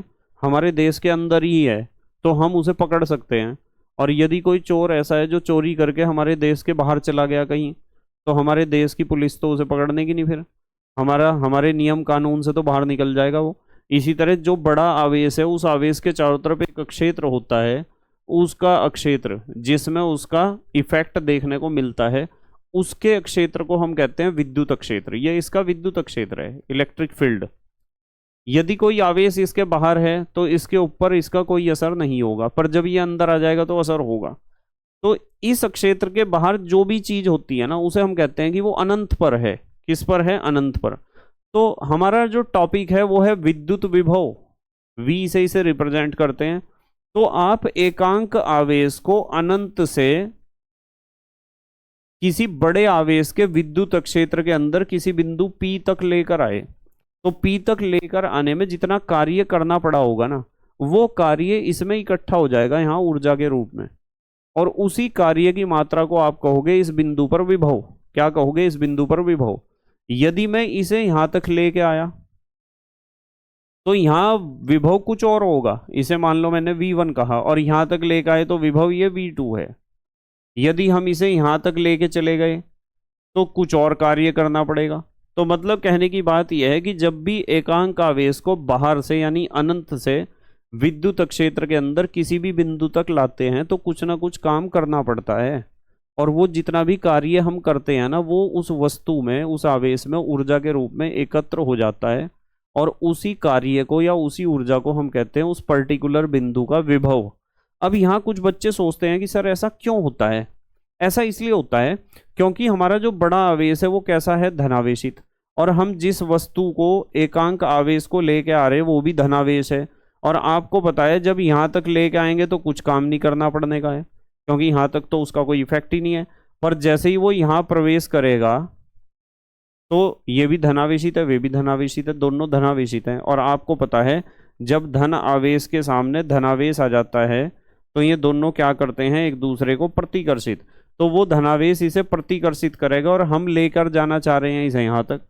हमारे देश के अंदर ही है तो हम उसे पकड़ सकते हैं, और यदि कोई चोर ऐसा है जो चोरी करके हमारे देश के बाहर चला गया कहीं, तो हमारे देश की पुलिस तो उसे पकड़ने की नहीं, फिर हमारे नियम कानून से तो बाहर निकल जाएगा वो। इसी तरह जो बड़ा आवेश है उस आवेश के चारों तरफ एक क्षेत्र होता है, उसका क्षेत्र जिसमें उसका इफेक्ट देखने को मिलता है, उसके क्षेत्र को हम कहते हैं विद्युत क्षेत्र। ये इसका विद्युत क्षेत्र है, इलेक्ट्रिक फील्ड। यदि कोई आवेश इसके बाहर है तो इसके ऊपर इसका कोई असर नहीं होगा, पर जब ये अंदर आ जाएगा तो असर होगा। तो इस क्षेत्र के बाहर जो भी चीज होती है ना उसे हम कहते हैं कि वो अनंत पर है। किस पर है, अनंत पर। तो हमारा जो टॉपिक है वो है विद्युत विभव, वी से इसे रिप्रेजेंट करते हैं। तो आप एकांक आवेश को अनंत से किसी बड़े आवेश के विद्युत क्षेत्र के अंदर किसी बिंदु P तक लेकर आए, तो P तक लेकर आने में जितना कार्य करना पड़ा होगा ना, वो कार्य इसमें इकट्ठा हो जाएगा यहाँ ऊर्जा के रूप में, और उसी कार्य की मात्रा को आप कहोगे इस बिंदु पर विभव। क्या कहोगे, इस बिंदु पर विभव। यदि मैं इसे यहां तक लेके आया तो यहां विभव कुछ और होगा, इसे मान लो मैंने V1 कहा और यहां तक लेके आए तो विभव ये V2 है। यदि हम इसे यहां तक लेके चले गए तो कुछ और कार्य करना पड़ेगा, तो मतलब कहने की बात यह है कि जब भी एकांक आवेश को बाहर से यानी अनंत से विद्युत क्षेत्र के अंदर किसी भी बिंदु तक लाते हैं तो कुछ ना कुछ काम करना पड़ता है, और वो जितना भी कार्य हम करते हैं ना वो उस वस्तु में, उस आवेश में ऊर्जा के रूप में एकत्र हो जाता है, और उसी कार्य को या उसी ऊर्जा को हम कहते हैं उस पर्टिकुलर बिंदु का विभव। अब यहाँ कुछ बच्चे सोचते हैं कि सर ऐसा क्यों होता है। ऐसा इसलिए होता है क्योंकि हमारा जो बड़ा आवेश है वो कैसा है, धनावेशित, और हम जिस वस्तु को एकांक आवेश को लेके आ रहे हैं वो भी धनावेश है। और आपको पता है जब यहाँ तक लेके आएंगे तो कुछ काम नहीं करना पड़ने का है, क्योंकि यहाँ तक तो उसका कोई इफेक्ट ही नहीं है। पर जैसे ही वो यहाँ प्रवेश करेगा तो ये भी धनावेशित है, वे भी धनावेशित है, दोनों धनावेशित हैं। और आपको पता है जब धन आवेश के सामने धनावेश आ जाता है तो ये दोनों क्या करते हैं, एक दूसरे को प्रतिकर्षित। तो वो धनावेश इसे प्रतिकर्षित करेगा और हम लेकर जाना चाह रहे हैं इसे यहाँ तक।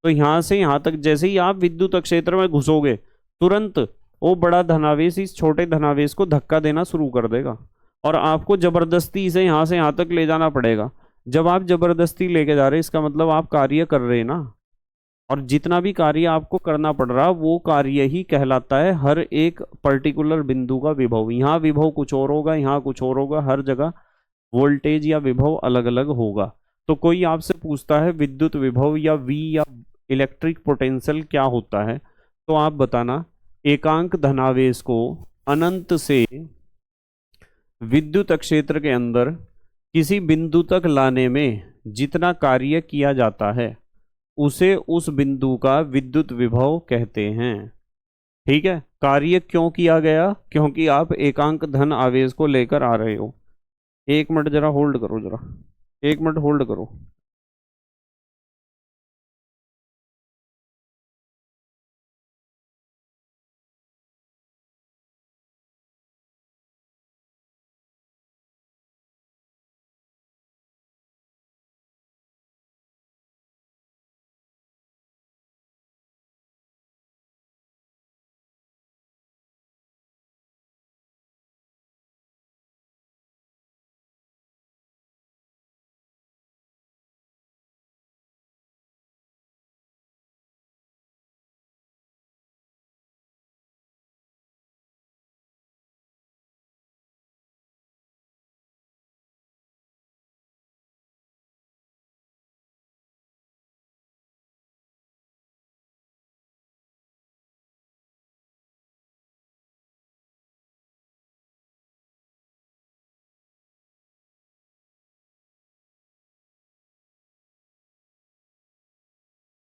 तो यहाँ से यहाँ तक जैसे ही आप विद्युत क्षेत्र में घुसोगे तुरंत वो बड़ा धनावेश इस छोटे धनावेश को धक्का देना शुरू कर देगा, और आपको जबरदस्ती इसे यहाँ से यहाँ तक ले जाना पड़ेगा। जब आप जबरदस्ती लेके जा रहे हैं इसका मतलब आप कार्य कर रहे हैं ना, और जितना भी कार्य आपको करना पड़ रहा वो कार्य ही कहलाता है हर एक पर्टिकुलर बिंदु का विभव। यहाँ विभव कुछ और होगा, यहाँ कुछ और होगा, हर जगह वोल्टेज या विभव अलग अलग होगा। तो कोई आपसे पूछता है विद्युत विभव या वी या इलेक्ट्रिक पोटेंशियल क्या होता है, तो आप बताना एकांक धनावेश को अनंत से विद्युत क्षेत्र के अंदर किसी बिंदु तक लाने में जितना कार्य किया जाता है उसे उस बिंदु का विद्युत विभव कहते हैं। ठीक है, कार्य क्यों किया गया, क्योंकि आप एकांक धन आवेश को लेकर आ रहे हो। एक मिनट जरा होल्ड करो, जरा एक मिनट होल्ड करो।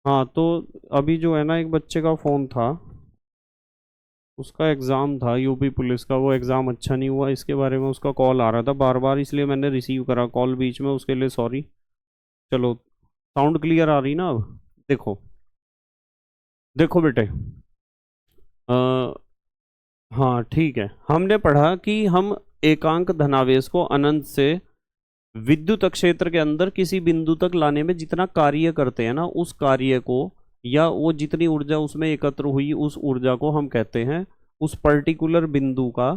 हाँ तो अभी जो है ना एक बच्चे का फोन था, उसका एग्ज़ाम था यूपी पुलिस का, वो एग्ज़ाम अच्छा नहीं हुआ, इसके बारे में उसका कॉल आ रहा था बार बार, इसलिए मैंने रिसीव करा कॉल बीच में, उसके लिए सॉरी। चलो साउंड क्लियर आ रही ना अब। देखो देखो बेटे, आ, हाँ ठीक है, हमने पढ़ा कि हम एकांक धनावेश को अनंत से विद्युत क्षेत्र के अंदर किसी बिंदु तक लाने में जितना कार्य करते हैं ना उस कार्य को, या वो जितनी ऊर्जा उसमें एकत्र हुई उस ऊर्जा को हम कहते हैं उस पर्टिकुलर बिंदु का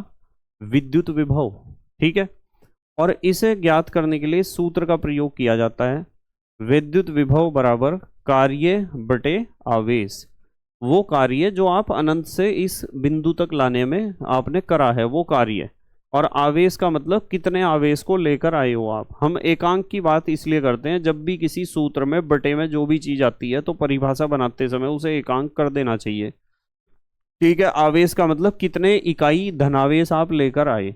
विद्युत विभव। ठीक है, और इसे ज्ञात करने के लिए सूत्र का प्रयोग किया जाता है, विद्युत विभव बराबर कार्य बटे आवेश। वो कार्य जो आप अनंत से इस बिंदु तक लाने में आपने करा है वो कार्य, और आवेश का मतलब कितने आवेश को लेकर आए हो आप। हम एकांक की बात इसलिए करते हैं जब भी किसी सूत्र में बटे में जो भी चीज आती है तो परिभाषा बनाते समय उसे एकांक कर देना चाहिए। ठीक है, आवेश का मतलब कितने इकाई धनावेश आप लेकर आए।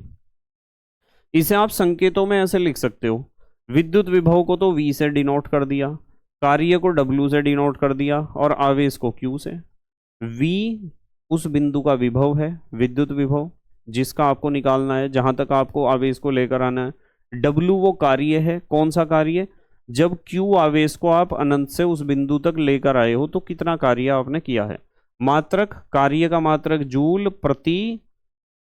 इसे आप संकेतों में ऐसे लिख सकते हो, विद्युत विभव को तो V से डिनोट कर दिया, कार्य को W से डिनोट कर दिया, और आवेश को Q से। V उस बिंदु का विभव है, विद्युत विभव जिसका आपको निकालना है, जहां तक आपको आवेश को लेकर आना है। W वो कार्य है, कौन सा कार्य, जब Q आवेश को आप अनंत से उस बिंदु तक लेकर आए हो तो कितना कार्य आपने किया है। मात्रक, कार्य का मात्रक जूल प्रति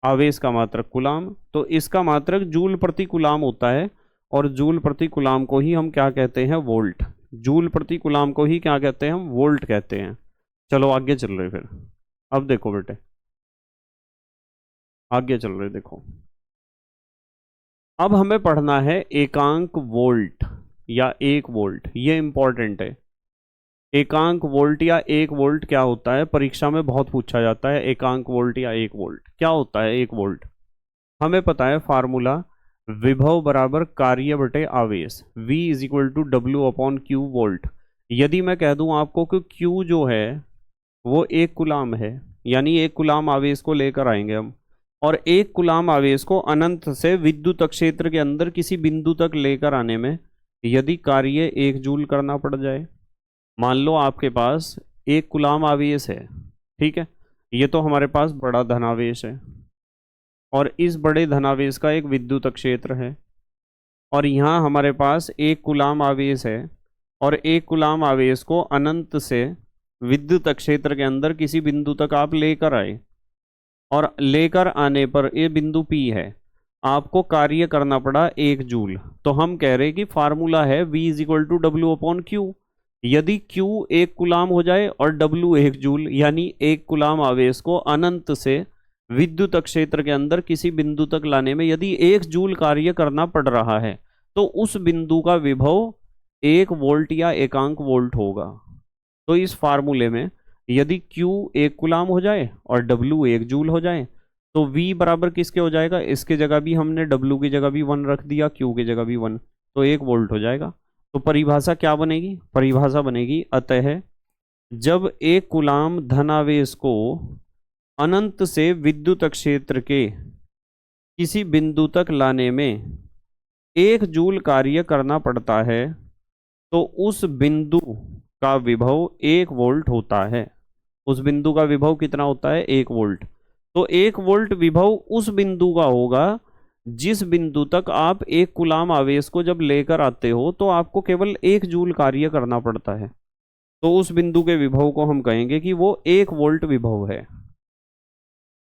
आवेश का मात्रक कुलाम, तो इसका मात्रक जूल प्रति कुलाम होता है, और जूल प्रति कुलाम को ही हम क्या कहते हैं, वोल्ट। जूल प्रति कुलाम को ही क्या कहते हैं, हम वोल्ट कहते हैं। चलो आगे चल रहे फिर। अब देखो बेटे, आगे चल रहे देखो, अब हमें पढ़ना है एकांक वोल्ट या 1 वोल्ट, ये इंपॉर्टेंट है। एकांक वोल्ट या 1 वोल्ट क्या होता है, परीक्षा में बहुत पूछा जाता है। एकांक वोल्ट या 1 वोल्ट क्या होता है। 1 वोल्ट हमें पता है फार्मूला, विभव बराबर कार्य बटे आवेश, V is equal to W upon Q volt. यदि मैं कह दूं आपको कि Q जो है वो 1 कुलाम है, यानी 1 कुलाम आवेश को लेकर आएंगे हम, और 1 कुलाम आवेश को अनंत से विद्युत क्षेत्र के अंदर किसी बिंदु तक लेकर आने में यदि कार्य 1 जूल करना पड़ जाए। मान लो आपके पास 1 कुलाम आवेश है, ठीक है, ये तो हमारे पास बड़ा धनावेश है और इस बड़े धनावेश का एक विद्युत क्षेत्र है, और यहाँ हमारे पास 1 कुलाम आवेश है और 1 कुलाम आवेश को अनंत से विद्युत क्षेत्र के अंदर किसी बिंदु तक आप लेकर आए, और लेकर आने पर ये बिंदु P है, आपको कार्य करना पड़ा 1 जूल। तो हम कह रहे हैं कि फार्मूला है V is equal to W upon Q. यदि Q 1 कुलाम हो जाए और W 1 जूल, यानी 1 कुलाम आवेश को अनंत से विद्युत क्षेत्र के अंदर किसी बिंदु तक लाने में यदि 1 जूल कार्य करना पड़ रहा है, तो उस बिंदु का विभव 1 वोल्ट या एकांक वोल्ट होगा। तो इस फार्मूले में यदि Q 1 कुलाम हो जाए और W 1 जूल हो जाए, तो V बराबर किसके हो जाएगा, इसके जगह भी हमने W की जगह भी 1 रख दिया, Q की जगह भी 1, तो 1 वोल्ट हो जाएगा। तो परिभाषा क्या बनेगी, परिभाषा बनेगी, अतः जब 1 कुलाम धनावेश को अनंत से विद्युत क्षेत्र के किसी बिंदु तक लाने में 1 जूल कार्य करना पड़ता है, तो उस बिंदु का विभव 1 वोल्ट होता है। उस बिंदु का विभव कितना होता है, 1 वोल्ट। तो 1 वोल्ट विभव उस बिंदु का होगा जिस बिंदु तक आप 1 कुलाम आवेश को जब लेकर आते हो तो आपको केवल 1 जूल कार्य करना पड़ता है। तो उस बिंदु के विभव को हम कहेंगे कि वो 1 वोल्ट विभव है।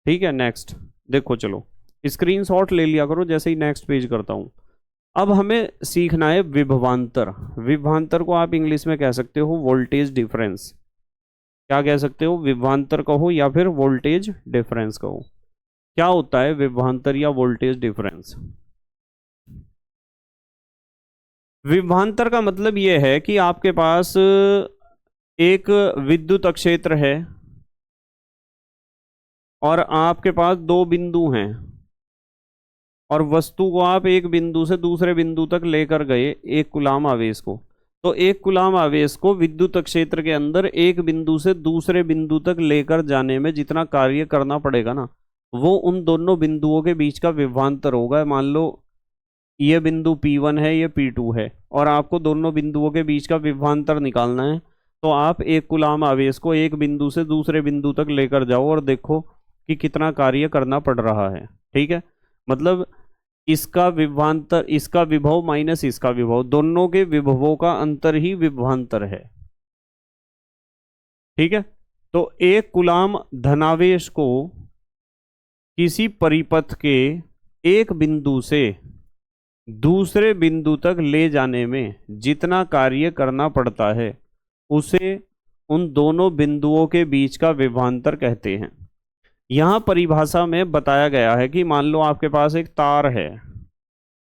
ठीक है, नेक्स्ट देखो, चलो स्क्रीनशॉट ले लिया करो जैसे ही नेक्स्ट पेज करता हूं। अब हमें सीखना है विभवांतर। विभवांतर को आप इंग्लिश में कह सकते हो वोल्टेज डिफरेंस। क्या कह सकते हो, विभवांतर कहो या फिर वोल्टेज डिफरेंस कहो। क्या होता है विभवांतर या वोल्टेज डिफरेंस। विभवांतर का मतलब यह है कि आपके पास एक विद्युत क्षेत्र है और आपके पास 2 बिंदु हैं, और वस्तु को आप एक बिंदु से दूसरे बिंदु तक लेकर गए 1 कुलाम आवेश को। तो 1 कुलाम आवेश को विद्युत क्षेत्र के अंदर एक बिंदु से दूसरे बिंदु तक लेकर जाने में जितना कार्य करना पड़ेगा ना, वो उन दोनों बिंदुओं के बीच का विभवांतर होगा। मान लो ये बिंदु P1 है, ये P2 है, और आपको दोनों बिंदुओं के बीच का विभवांतर निकालना है। तो आप 1 कुलाम आवेश को एक बिंदु से दूसरे बिंदु तक लेकर जाओ और देखो कि कितना कार्य करना पड़ रहा है। ठीक है, मतलब इसका विभवांतर, इसका विभव माइनस इसका विभव, दोनों के विभवों का अंतर ही विभवांतर है। ठीक है, तो 1 कुलाम धनावेश को किसी परिपथ के एक बिंदु से दूसरे बिंदु तक ले जाने में जितना कार्य करना पड़ता है उसे उन दोनों बिंदुओं के बीच का विभवांतर कहते हैं। यहां परिभाषा में बताया गया है कि मान लो आपके पास एक तार है,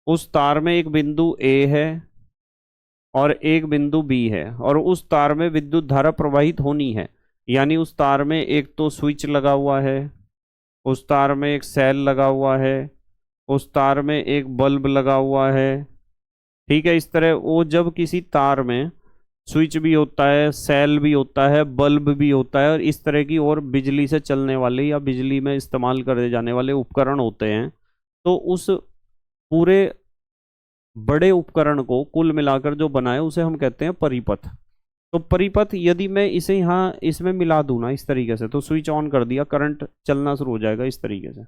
उस तार में एक बिंदु A है और एक बिंदु B है, और उस तार में विद्युत धारा प्रवाहित होनी है। यानी उस तार में एक तो स्विच लगा हुआ है, उस तार में एक सेल लगा हुआ है, उस तार में एक बल्ब लगा हुआ है। ठीक है, इस तरह वो जब किसी तार में स्विच भी होता है, सेल भी होता है, बल्ब भी होता है, और इस तरह की और बिजली से चलने वाले या बिजली में इस्तेमाल करे जाने वाले उपकरण होते हैं, तो उस पूरे बड़े उपकरण को कुल मिलाकर जो बनाए उसे हम कहते हैं परिपथ। तो परिपथ यदि मैं इसे यहाँ इसमें मिला दूं ना इस तरीके से, तो स्विच ऑन कर दिया, करंट चलना शुरू हो जाएगा इस तरीके से,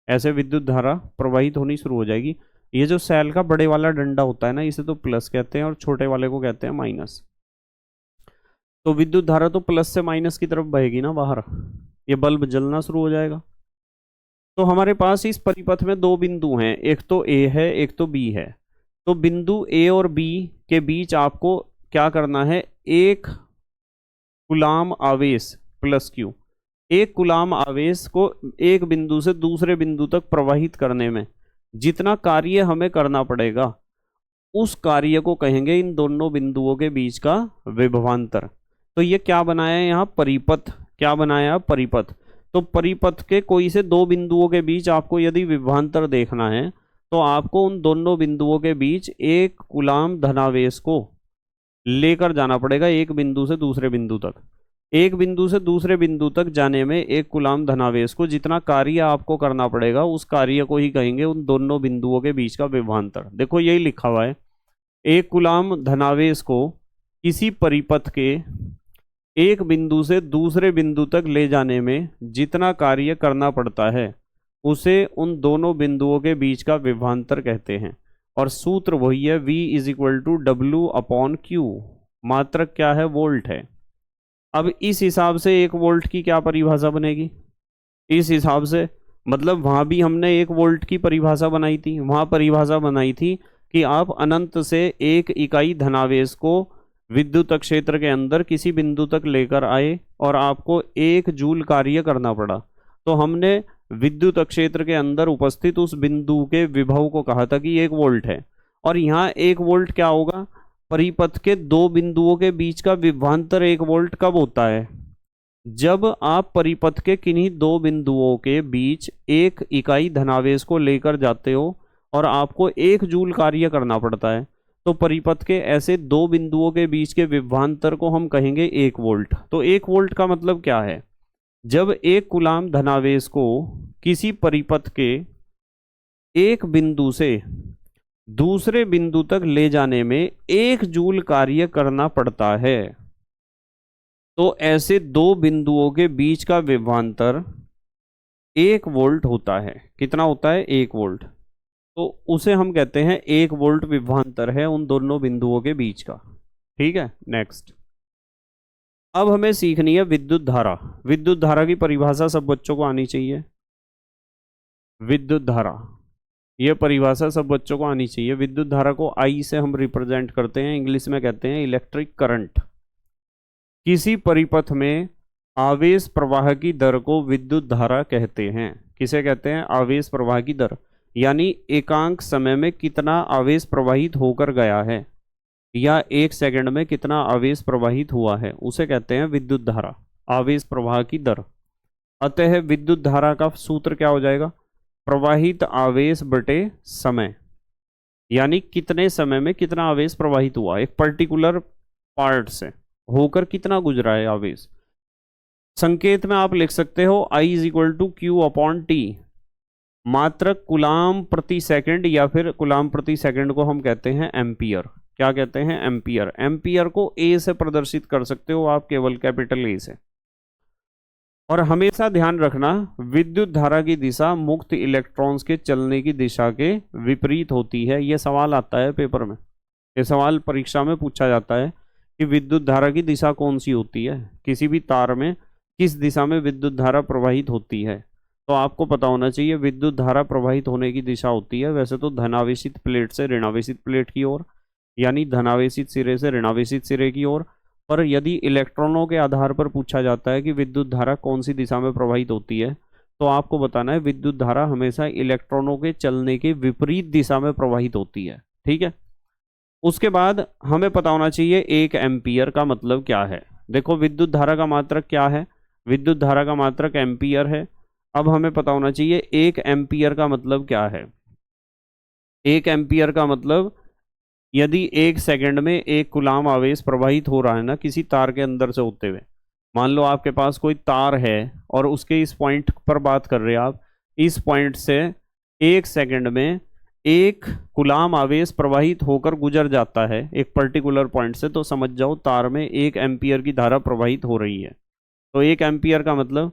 ऐसे विद्युत धारा प्रवाहित होनी शुरू हो जाएगी। ये जो सेल का बड़े वाला डंडा होता है ना, इसे तो प्लस कहते हैं और छोटे वाले को कहते हैं माइनस। तो विद्युत धारा तो प्लस से माइनस की तरफ बहेगी ना बाहर, ये बल्ब जलना शुरू हो जाएगा। तो हमारे पास इस परिपथ में 2 बिंदु हैं, एक तो A है एक तो B है। तो बिंदु A और B के बीच आपको क्या करना है, 1 कुलाम आवेश प्लस Q, 1 कुलाम आवेश को एक बिंदु से दूसरे बिंदु तक प्रवाहित करने में जितना कार्य हमें करना पड़ेगा उस कार्य को कहेंगे इन दोनों बिंदुओं के बीच का विभवांतर। तो ये क्या बनाया है यहाँ, परिपथ। क्या बनाया, परिपथ। तो परिपथ के कोई से दो बिंदुओं के बीच आपको यदि विभवांतर देखना है तो आपको उन दोनों बिंदुओं के बीच एक कूलाम धनावेश को लेकर जाना पड़ेगा एक बिंदु से दूसरे बिंदु तक। एक बिंदु से दूसरे बिंदु तक जाने में एक कूलाम धनावेश को जितना कार्य आपको करना पड़ेगा उस कार्य को ही कहेंगे उन दोनों बिंदुओं के बीच का विभवांतर। देखो यही लिखा हुआ है, एक कूलाम धनावेश को किसी परिपथ के एक बिंदु से दूसरे बिंदु तक ले जाने में जितना कार्य करना पड़ता है उसे उन दोनों बिंदुओं के बीच का विभवांतर कहते हैं। और सूत्र वही है, V is equal to W upon Q. मात्रक क्या है, वोल्ट है। अब इस हिसाब से एक वोल्ट की क्या परिभाषा बनेगी, इस हिसाब से मतलब वहां भी हमने एक वोल्ट की परिभाषा बनाई थी। वहां परिभाषा बनाई थी कि आप अनंत से एक इकाई धनावेश को विद्युत क्षेत्र के अंदर किसी बिंदु तक लेकर आए और आपको एक जूल कार्य करना पड़ा। तो हमने विद्युत क्षेत्र के अंदर उपस्थित उस बिंदु के विभव को कहा था कि 1 वोल्ट है। और यहाँ 1 वोल्ट क्या होगा, परिपथ के दो बिंदुओं के बीच का विभवांतर 1 वोल्ट कब होता है, जब आप परिपथ के किन्हीं दो बिंदुओं के बीच एक इकाई धनावेश को लेकर जाते हो और आपको 1 जूल कार्य करना पड़ता है। तो परिपथ के ऐसे दो बिंदुओं के बीच के विभवांतर को हम कहेंगे 1 वोल्ट। तो 1 वोल्ट का मतलब क्या है, जब एक कूलाम धनावेश को किसी परिपथ के एक बिंदु से दूसरे बिंदु तक ले जाने में 1 जूल कार्य करना पड़ता है तो ऐसे दो बिंदुओं के बीच का विभवांतर 1 वोल्ट होता है। कितना होता है, 1 वोल्ट। तो उसे हम कहते हैं 1 वोल्ट विभवांतर है उन दोनों बिंदुओं के बीच का। ठीक है, नेक्स्ट। अब हमें सीखनी है विद्युत धारा। विद्युत धारा की परिभाषा सब बच्चों को आनी चाहिए। विद्युत धारा, यह परिभाषा सब बच्चों को आनी चाहिए। विद्युत धारा को I से हम रिप्रेजेंट करते हैं, इंग्लिश में कहते हैं इलेक्ट्रिक करंट। किसी परिपथ में आवेश प्रवाह की दर को विद्युत धारा कहते हैं। किसे कहते हैं, आवेश प्रवाह की दर, यानी एकांक समय में कितना आवेश प्रवाहित होकर गया है या 1 सेकंड में कितना आवेश प्रवाहित हुआ है, उसे कहते हैं विद्युत धारा, आवेश प्रवाह की दर। अतः विद्युत धारा का सूत्र क्या हो जाएगा, प्रवाहित आवेश बटे समय, यानी कितने समय में कितना आवेश प्रवाहित हुआ, एक पर्टिकुलर पार्ट से होकर कितना गुजरा है आवेश। संकेत में आप लिख सकते हो I is equal to Q upon T. मात्रक कूलाम प्रति सेकंड या फिर कूलाम प्रति सेकंड को हम कहते हैं एम्पियर। क्या कहते हैं, एम्पियर। एम्पियर को ए से प्रदर्शित कर सकते हो आप, केवल कैपिटल ए से। और हमेशा ध्यान रखना, विद्युत धारा की दिशा मुक्त इलेक्ट्रॉन्स के चलने की दिशा के विपरीत होती है। यह सवाल आता है पेपर में, यह सवाल परीक्षा में पूछा जाता है कि विद्युत धारा की दिशा कौन सी होती है, किसी भी तार में किस दिशा में विद्युत धारा प्रवाहित होती है। तो आपको पता होना चाहिए विद्युत धारा प्रवाहित होने की दिशा होती है वैसे तो धनावेशित प्लेट से ऋणावेशित प्लेट की ओर, यानी धनावेशित सिरे से ऋणावेशित सिरे की ओर। पर यदि इलेक्ट्रॉनों के आधार पर पूछा जाता है कि विद्युत धारा कौन सी दिशा में प्रवाहित होती है, तो आपको बताना है विद्युत धारा हमेशा इलेक्ट्रॉनों के चलने के विपरीत दिशा में प्रवाहित होती है। ठीक है, उसके बाद हमें पता होना चाहिए 1 एम्पियर का मतलब क्या है। देखो विद्युत धारा का मात्रक क्या है, विद्युत धारा का मात्रक एम्पियर है। अब हमें पता होना चाहिए 1 एम्पियर का मतलब क्या है। 1 एम्पियर का मतलब, यदि 1 सेकंड में 1 कूलाम आवेश प्रवाहित हो रहा है ना किसी तार के अंदर से होते हुए, मान लो आपके पास कोई तार है और उसके इस पॉइंट पर बात कर रहे हैं आप, इस पॉइंट से 1 सेकंड में 1 कूलाम आवेश प्रवाहित होकर गुजर जाता है एक पर्टिकुलर पॉइंट से, तो समझ जाओ तार में 1 एम्पियर की धारा प्रवाहित हो रही है। तो 1 एम्पियर का मतलब,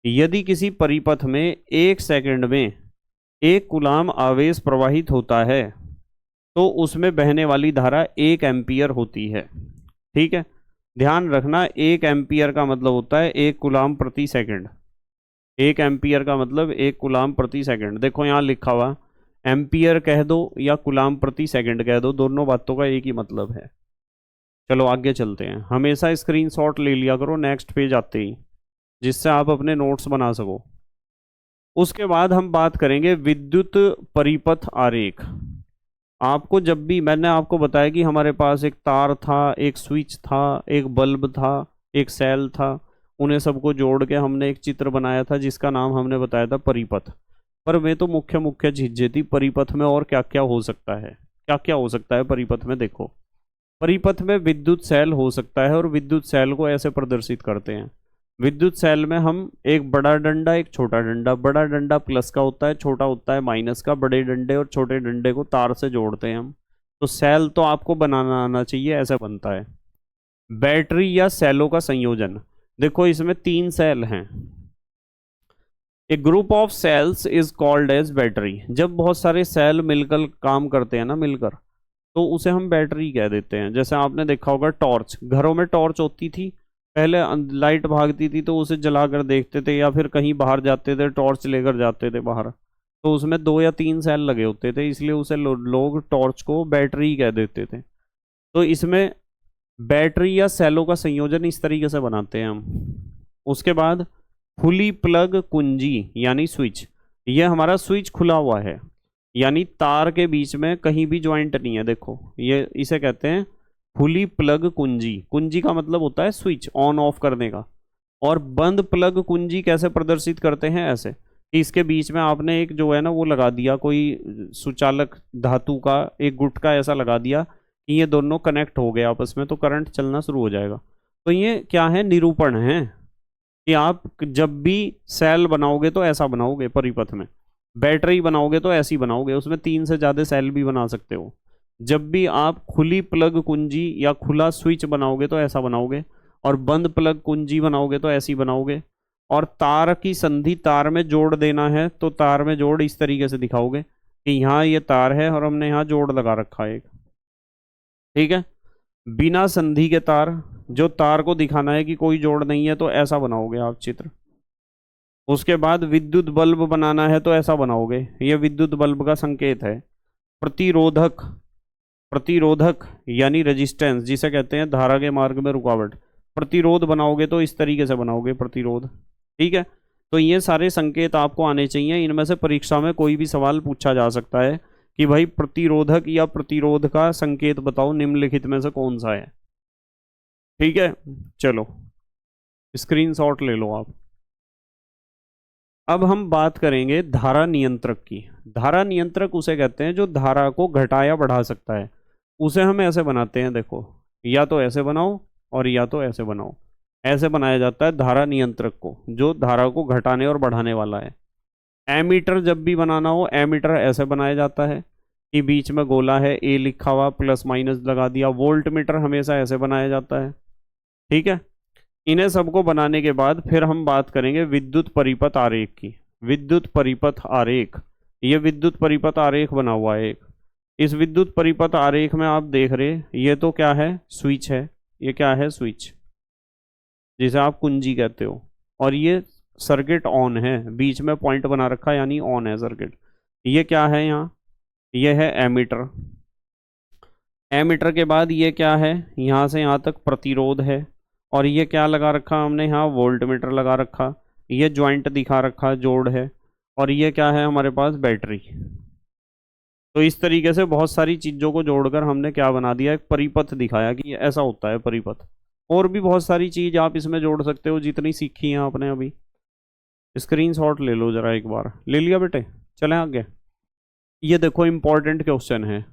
यदि किसी परिपथ में 1 सेकंड में 1 कूलाम आवेश प्रवाहित होता है तो उसमें बहने वाली धारा 1 एम्पियर होती है। ठीक है, ध्यान रखना 1 एम्पियर का मतलब होता है 1 कूलाम प्रति सेकंड। 1 एम्पियर का मतलब 1 कूलाम प्रति सेकंड। देखो यहाँ लिखा हुआ, एम्पियर कह दो या कूलाम प्रति सेकंड कह दो, दोनों बातों का एक ही मतलब है। चलो आगे चलते हैं। हमेशा स्क्रीनशॉट ले लिया करो नेक्स्ट पेज आते ही, जिससे आप अपने नोट्स बना सको। उसके बाद हम बात करेंगे विद्युत परिपथ आरेख। आपको जब भी, मैंने आपको बताया कि हमारे पास एक तार था, एक स्विच था, एक बल्ब था, एक सेल था, उन्हें सबको जोड़ के हमने एक चित्र बनाया था जिसका नाम हमने बताया था परिपथ। पर वे तो मुख्य मुख्य चीजें थी। परिपथ में और क्या क्या हो सकता है, क्या क्या हो सकता है परिपथ में? देखो, परिपथ में विद्युत सेल हो सकता है, और विद्युत सेल को ऐसे प्रदर्शित करते हैं। विद्युत सेल में हम एक बड़ा डंडा, एक छोटा डंडा, बड़ा डंडा प्लस का होता है, छोटा होता है माइनस का, बड़े डंडे और छोटे डंडे को तार से जोड़ते हैं हम। तो सेल तो आपको बनाना आना चाहिए, ऐसा बनता है। बैटरी या सेलों का संयोजन, देखो इसमें 3 सेल हैं। A group of cells is called as battery. जब बहुत सारे सेल मिलकर काम करते हैं ना, मिलकर, तो उसे हम बैटरी कह देते हैं। जैसे आपने देखा होगा टॉर्च, घरों में टॉर्च होती थी, पहले लाइट भागती थी तो उसे जलाकर देखते थे, या फिर कहीं बाहर जाते थे टॉर्च लेकर जाते थे बाहर, तो उसमें 2 या 3 सेल लगे होते थे, इसलिए उसे लोग टॉर्च को बैटरी कह देते थे। तो इसमें बैटरी या सेलों का संयोजन इस तरीके से बनाते हैं हम। उसके बाद खुली प्लग कुंजी यानी स्विच, ये हमारा स्विच खुला हुआ है, यानी तार के बीच में कहीं भी ज्वाइंट नहीं है। देखो ये, इसे कहते हैं खुली प्लग कुंजी। कुंजी का मतलब होता है स्विच ऑन ऑफ करने का। और बंद प्लग कुंजी कैसे प्रदर्शित करते हैं? ऐसे कि इसके बीच में आपने एक जो है ना वो लगा दिया, कोई सुचालक धातु का एक गुट का ऐसा लगा दिया कि ये दोनों कनेक्ट हो गए आपस में, तो करंट चलना शुरू हो जाएगा। तो ये क्या है? निरूपण है कि आप जब भी सेल बनाओगे तो ऐसा बनाओगे परिपथ में, बैटरी बनाओगे तो ऐसी बनाओगे, उसमें 3 से ज़्यादा सेल भी बना सकते हो। जब भी आप खुली प्लग कुंजी या खुला स्विच बनाओगे तो ऐसा बनाओगे, और बंद प्लग कुंजी बनाओगे तो ऐसी बनाओगे। और तार की संधि, तार में जोड़ देना है तो तार में जोड़ इस तरीके से दिखाओगे कि यहाँ ये तार है और हमने यहाँ जोड़ लगा रखा है एक, ठीक है। बिना संधि के तार, जो तार को दिखाना है कि कोई जोड़ नहीं है, तो ऐसा बनाओगे आप चित्र। उसके बाद विद्युत बल्ब बनाना है तो ऐसा बनाओगे, ये विद्युत बल्ब का संकेत है। प्रतिरोधक, प्रतिरोधक यानी रेजिस्टेंस, जिसे कहते हैं धारा के मार्ग में रुकावट, प्रतिरोध बनाओगे तो इस तरीके से बनाओगे प्रतिरोध, ठीक है। तो ये सारे संकेत आपको आने चाहिए। इनमें से परीक्षा में कोई भी सवाल पूछा जा सकता है कि भाई प्रतिरोधक या प्रतिरोध का संकेत बताओ, निम्नलिखित में से कौन सा है, ठीक है। चलो स्क्रीनशॉट ले लो आप। अब हम बात करेंगे धारा नियंत्रक की। धारा नियंत्रक उसे कहते हैं जो धारा को घटा या बढ़ा सकता है। उसे हम ऐसे बनाते हैं, देखो, या तो ऐसे बनाओ और या तो ऐसे बनाओ। ऐसे बनाया जाता है धारा नियंत्रक को, जो धारा को घटाने और बढ़ाने वाला है। एमीटर जब भी बनाना हो, एमीटर ऐसे बनाया जाता है कि बीच में गोला है, ए लिखा हुआ, प्लस माइनस लगा दिया। वोल्ट मीटर हमेशा ऐसे बनाया जाता है, ठीक है। इन्हें सबको बनाने के बाद फिर हम बात करेंगे विद्युत परिपथ आरेख की। विद्युत परिपथ आरेख, ये विद्युत परिपथ आरेख बना हुआ है एक। इस विद्युत परिपथ आरेख में आप देख रहे, ये तो क्या है? स्विच है। ये क्या है? स्विच, जिसे आप कुंजी कहते हो। और ये सर्किट ऑन है, बीच में पॉइंट बना रखा, यानी ऑन है सर्किट। ये क्या है? यहाँ ये है एमीटर। एमीटर के बाद ये क्या है? यहाँ से यहाँ तक प्रतिरोध है। और ये क्या लगा रखा हमने यहाँ? वोल्ट मीटर लगा रखा। ये ज्वाइंट दिखा रखा, जोड़ है। और ये क्या है हमारे पास? बैटरी। तो इस तरीके से बहुत सारी चीज़ों को जोड़कर हमने क्या बना दिया? एक परिपथ दिखाया कि ये ऐसा होता है परिपथ। और भी बहुत सारी चीज़ आप इसमें जोड़ सकते हो, जितनी सीखी है आपने अभी। स्क्रीनशॉट ले लो जरा एक बार। ले लिया बेटे? चलें आगे। ये देखो इंपॉर्टेंट क्वेश्चन है,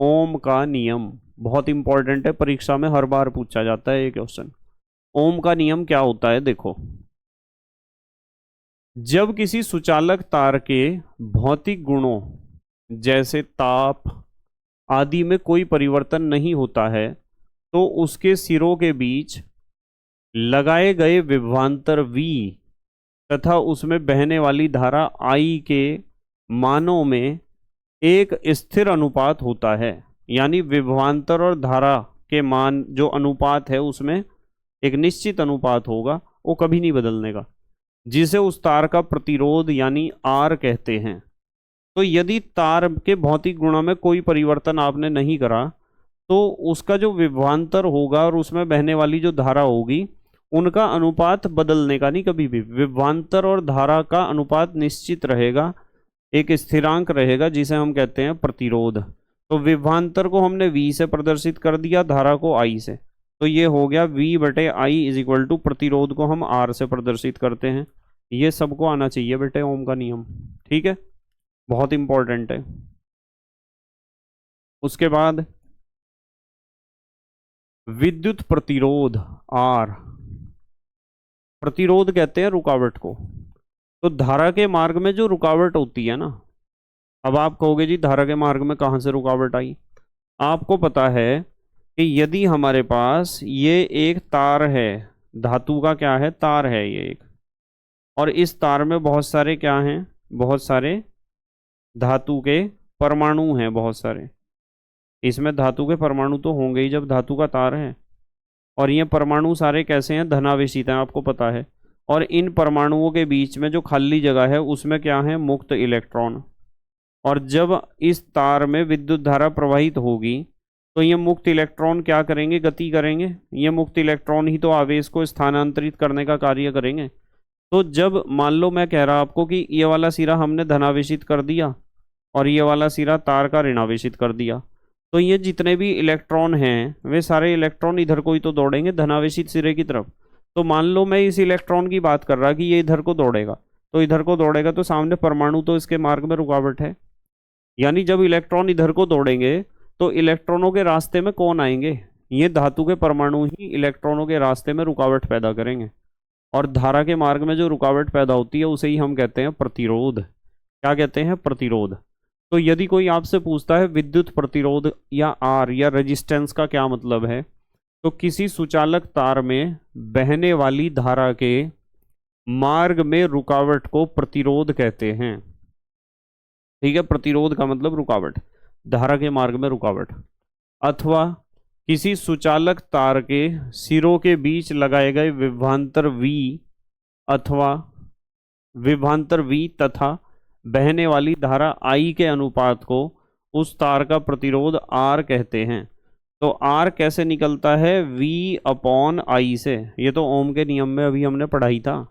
ओम का नियम। बहुत इंपॉर्टेंट है, परीक्षा में हर बार पूछा जाता है ये क्वेश्चन। ओम का नियम क्या होता है? देखो, जब किसी सुचालक तार के भौतिक गुणों जैसे ताप आदि में कोई परिवर्तन नहीं होता है, तो उसके सिरों के बीच लगाए गए विभवांतर V तथा उसमें बहने वाली धारा I के मानों में एक स्थिर अनुपात होता है। यानी विभवांतर और धारा के मान जो अनुपात है, उसमें एक निश्चित अनुपात होगा, वो कभी नहीं बदलने का, जिसे उस तार का प्रतिरोध यानी R कहते हैं। तो यदि तार के भौतिक गुणों में कोई परिवर्तन आपने नहीं करा, तो उसका जो विभवांतर होगा और उसमें बहने वाली जो धारा होगी, उनका अनुपात बदलने का नहीं कभी भी। विभवांतर और धारा का अनुपात निश्चित रहेगा, एक स्थिरांक रहेगा, जिसे हम कहते हैं प्रतिरोध। तो विभवांतर को हमने V से प्रदर्शित कर दिया, धारा को I से, तो ये हो गया V/I इज इक्वल टू प्रतिरोध को हम R से प्रदर्शित करते हैं। ये सबको आना चाहिए बेटे ओम का नियम, ठीक है, बहुत इंपॉर्टेंट है। उसके बाद विद्युत प्रतिरोध R, प्रतिरोध कहते हैं रुकावट को। तो धारा के मार्ग में जो रुकावट होती है ना, अब आप कहोगे जी धारा के मार्ग में कहाँ से रुकावट आई। आपको पता है कि यदि हमारे पास ये एक तार है, धातु का क्या है, तार है ये एक, और इस तार में बहुत सारे क्या हैं, बहुत सारे धातु के परमाणु हैं, बहुत सारे, इसमें धातु के परमाणु तो होंगे ही जब धातु का तार है। और ये परमाणु सारे कैसे हैं, धनावेशित हैं, आपको पता है। और इन परमाणुओं के बीच में जो खाली जगह है उसमें क्या है, मुक्त इलेक्ट्रॉन। और जब इस तार में विद्युत धारा प्रवाहित होगी तो ये मुक्त इलेक्ट्रॉन क्या करेंगे, गति करेंगे। ये मुक्त इलेक्ट्रॉन ही तो आवेश को स्थानांतरित करने का कार्य करेंगे। तो जब मान लो मैं कह रहा आपको कि ये वाला सिरा हमने धनावेशित कर दिया और ये वाला सिरा तार का ऋणावेशित कर दिया, तो ये जितने भी इलेक्ट्रॉन हैं वे सारे इलेक्ट्रॉन इधर को ही तो दौड़ेंगे, धनावेशित सिरे की तरफ। तो मान लो मैं इस इलेक्ट्रॉन की बात कर रहा कि ये इधर को दौड़ेगा, तो इधर को दौड़ेगा तो सामने परमाणु तो इसके मार्ग में रुकावट है। यानी जब इलेक्ट्रॉन इधर को दौड़ेंगे तो इलेक्ट्रॉनों के रास्ते में कौन आएंगे, ये धातु के परमाणु ही इलेक्ट्रॉनों के रास्ते में रुकावट पैदा करेंगे। और धारा के मार्ग में जो रुकावट पैदा होती है उसे ही हम कहते हैं प्रतिरोध। क्या कहते हैं, प्रतिरोध। तो यदि कोई आपसे पूछता है विद्युत प्रतिरोध या आर या रेजिस्टेंस का क्या मतलब है, तो किसी सुचालक तार में बहने वाली धारा के मार्ग में रुकावट को प्रतिरोध कहते हैं। ठीक है, प्रतिरोध का मतलब रुकावट, धारा के मार्ग में रुकावट। अथवा किसी सुचालक तार के सिरों के बीच लगाए गए विभवांतर V अथवा विभवांतर V तथा बहने वाली धारा I के अनुपात को उस तार का प्रतिरोध R कहते हैं। तो R कैसे निकलता है, V/I से। ये तो ओम के नियम में अभी हमने पढ़ाई था।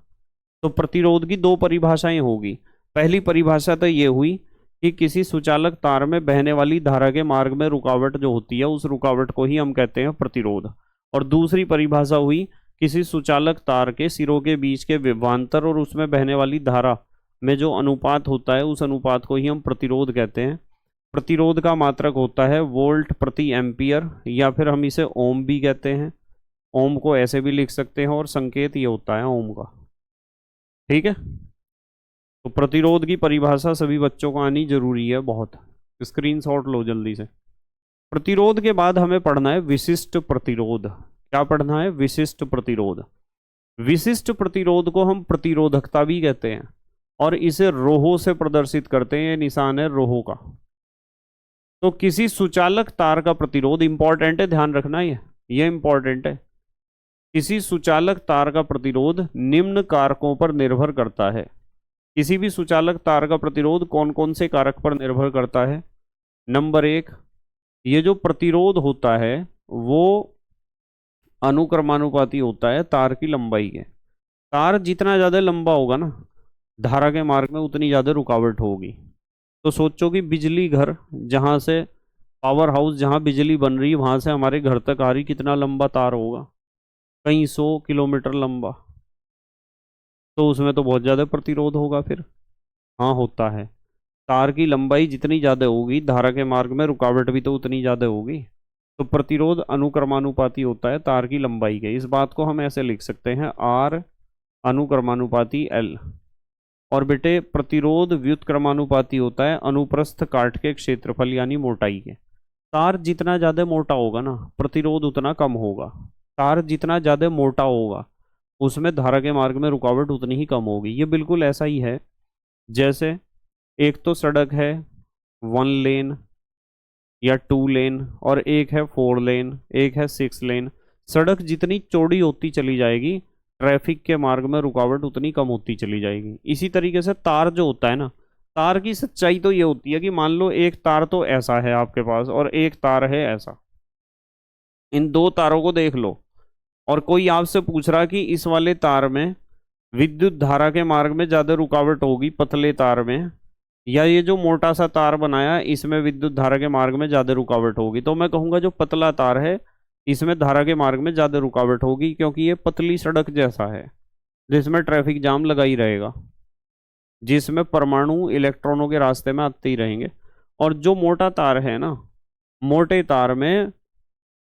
तो प्रतिरोध की दो परिभाषाएं होगी। पहली परिभाषा तो ये हुई कि किसी सुचालक तार में बहने वाली धारा के मार्ग में रुकावट जो होती है उस रुकावट को ही हम कहते हैं प्रतिरोध। और दूसरी परिभाषा हुई किसी सुचालक तार के सिरों के बीच के विभवांतर और उसमें बहने वाली धारा में जो अनुपात होता है उस अनुपात को ही हम प्रतिरोध कहते हैं। प्रतिरोध का मात्रक होता है वोल्ट प्रति एम्पियर, या फिर हम इसे ओम भी कहते हैं। ओम को ऐसे भी लिख सकते हैं और संकेत ये होता है ओम का। ठीक है, तो प्रतिरोध की परिभाषा सभी बच्चों को आनी जरूरी है, बहुत। स्क्रीनशॉट लो जल्दी से। प्रतिरोध के बाद हमें पढ़ना है विशिष्ट प्रतिरोध। क्या पढ़ना है, विशिष्ट प्रतिरोध। विशिष्ट प्रतिरोध को हम प्रतिरोधकता भी कहते हैं और इसे रोहो से प्रदर्शित करते हैं। ये निशान है रोहो का। तो किसी सुचालक तार का प्रतिरोध, इंपॉर्टेंट है, ध्यान रखना, ये इंपॉर्टेंट है। किसी सुचालक तार का प्रतिरोध निम्न कारकों पर निर्भर करता है। किसी भी सुचालक तार का प्रतिरोध कौन कौन से कारक पर निर्भर करता है। नंबर 1, ये जो प्रतिरोध होता है वो अनुक्रमानुपाती होता है तार की लंबाई के। तार जितना ज़्यादा लंबा होगा ना, धारा के मार्ग में उतनी ज़्यादा रुकावट होगी। तो सोचो कि बिजली घर, जहाँ से पावर हाउस जहाँ बिजली बन रही है वहाँ से हमारे घर तक आ रही, कितना लंबा तार होगा, कई 100 किलोमीटर लंबा। तो उसमें तो बहुत ज़्यादा प्रतिरोध होगा फिर। हाँ, होता है। तार की लंबाई जितनी ज़्यादा होगी धारा के मार्ग में रुकावट भी तो उतनी ज़्यादा होगी। तो प्रतिरोध अनुक्रमानुपाती होता है तार की लंबाई के। इस बात को हम ऐसे लिख सकते हैं R अनुक्रमानुपाती L। और बेटे प्रतिरोध व्युत्क्रमानुपाती होता है अनुप्रस्थ काट के क्षेत्रफल यानी मोटाई के। तार जितना ज़्यादा मोटा होगा ना प्रतिरोध उतना कम होगा। तार जितना ज़्यादा मोटा होगा उसमें धारा के मार्ग में रुकावट उतनी ही कम होगी। ये बिल्कुल ऐसा ही है जैसे एक तो सड़क है 1 लेन या 2 लेन और एक है 4 लेन, एक है 6 लेन। सड़क जितनी चौड़ी होती चली जाएगी ट्रैफिक के मार्ग में रुकावट उतनी कम होती चली जाएगी। इसी तरीके से तार जो होता है ना, तार की सच्चाई तो ये होती है कि मान लो एक तार तो ऐसा है आपके पास और एक तार है ऐसा। इन दो तारों को देख लो और कोई आपसे पूछ रहा कि इस वाले तार में विद्युत धारा के मार्ग में ज़्यादा रुकावट होगी पतले तार में या ये जो मोटा सा तार बनाया इसमें विद्युत धारा के मार्ग में ज्यादा रुकावट होगी, तो मैं कहूंगा जो पतला तार है इसमें धारा के मार्ग में ज्यादा रुकावट होगी, क्योंकि ये पतली सड़क जैसा है जिसमें ट्रैफिक जाम लगा ही रहेगा, जिसमें परमाणु इलेक्ट्रॉनों के रास्ते में आते ही रहेंगे। और जो मोटा तार है ना, मोटे तार में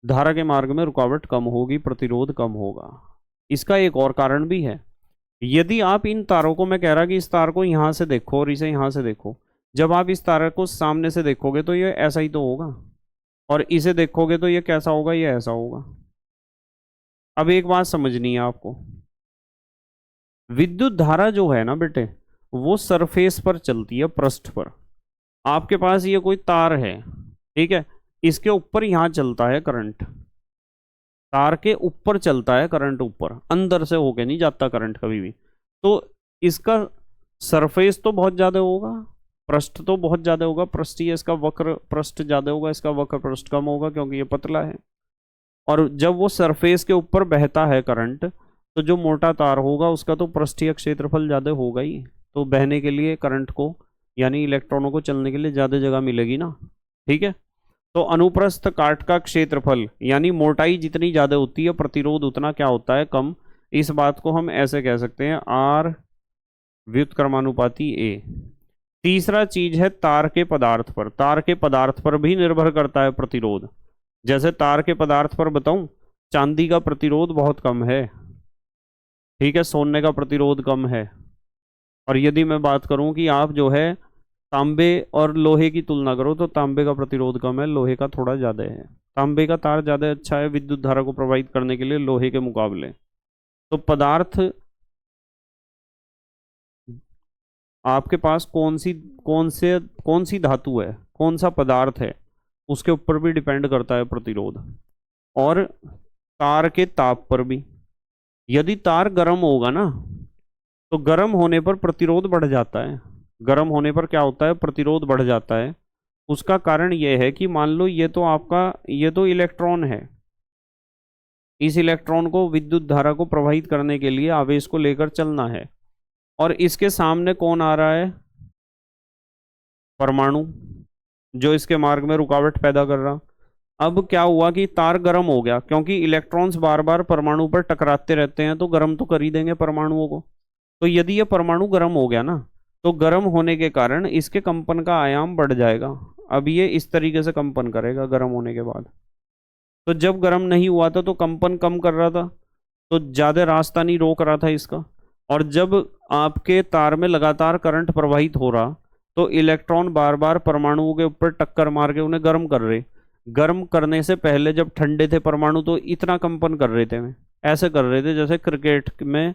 धारा के मार्ग में रुकावट कम होगी, प्रतिरोध कम होगा। इसका एक और कारण भी है, यदि आप इन तारों को, मैं कह रहा कि इस तार को यहां से देखो और इसे यहां से देखो, जब आप इस तार को सामने से देखोगे तो ये ऐसा ही तो होगा, और इसे देखोगे तो ये कैसा होगा, ये ऐसा होगा। अब एक बात समझनी है आपको, विद्युत धारा जो है ना बेटे, वो सरफेस पर चलती है, पृष्ठ पर। आपके पास ये कोई तार है, ठीक है, इसके ऊपर यहां चलता है करंट, तार के ऊपर चलता है करंट, ऊपर अंदर से होके नहीं जाता करंट कभी भी। तो इसका सरफेस तो बहुत ज्यादा होगा, पृष्ठ तो बहुत ज्यादा होगा, पृष्ठीय इसका वक्र पृष्ठ ज्यादा होगा, इसका वक्र पृष्ठ कम होगा क्योंकि ये पतला है। और जब वो सरफेस के ऊपर बहता है करंट, तो जो मोटा तार होगा उसका तो पृष्ठीय क्षेत्रफल ज्यादा होगा ही, तो बहने के लिए करंट को यानी इलेक्ट्रॉनों को चलने के लिए ज्यादा जगह मिलेगी ना, ठीक है। तो अनुप्रस्थ काट का क्षेत्रफल यानी मोटाई जितनी ज्यादा होती है, प्रतिरोध उतना क्या होता है, कम। इस बात को हम ऐसे कह सकते हैं, आर व्युत्क्रमानुपाती ए। तीसरा चीज है तार के पदार्थ पर, तार के पदार्थ पर भी निर्भर करता है प्रतिरोध। जैसे तार के पदार्थ पर बताऊं, चांदी का प्रतिरोध बहुत कम है, ठीक है, सोने का प्रतिरोध कम है। और यदि मैं बात करूं कि आप जो है तांबे और लोहे की तुलना करो, तो तांबे का प्रतिरोध कम है, लोहे का थोड़ा ज्यादा है। तांबे का तार ज्यादा अच्छा है विद्युत धारा को प्रवाहित करने के लिए लोहे के मुकाबले। तो पदार्थ आपके पास कौन सी धातु है, कौन सा पदार्थ है, उसके ऊपर भी डिपेंड करता है प्रतिरोध। और तार के ताप पर भी, यदि तार गर्म होगा ना, तो गर्म होने पर प्रतिरोध बढ़ जाता है। गर्म होने पर क्या होता है, प्रतिरोध बढ़ जाता है। उसका कारण यह है कि मान लो ये तो इलेक्ट्रॉन है, इस इलेक्ट्रॉन को विद्युत धारा को प्रवाहित करने के लिए आवेश को लेकर चलना है, और इसके सामने कौन आ रहा है, परमाणु, जो इसके मार्ग में रुकावट पैदा कर रहा। अब क्या हुआ कि तार गर्म हो गया, क्योंकि इलेक्ट्रॉन्स बार बार परमाणु पर टकराते रहते हैं, तो गर्म तो कर ही देंगे परमाणुओं को। तो यदि ये परमाणु गर्म हो गया ना, तो गर्म होने के कारण इसके कंपन का आयाम बढ़ जाएगा। अब ये इस तरीके से कंपन करेगा गर्म होने के बाद। तो जब गर्म नहीं हुआ था तो कंपन कम कर रहा था, तो ज्यादा रास्ता नहीं रोक रहा था इसका। और जब आपके तार में लगातार करंट प्रवाहित हो रहा, तो इलेक्ट्रॉन बार बार परमाणुओं के ऊपर टक्कर मार के उन्हें गर्म कर रहे। गर्म करने से पहले जब ठंडे थे परमाणु, तो इतना कंपन कर रहे थे, ऐसे कर रहे थे जैसे क्रिकेट में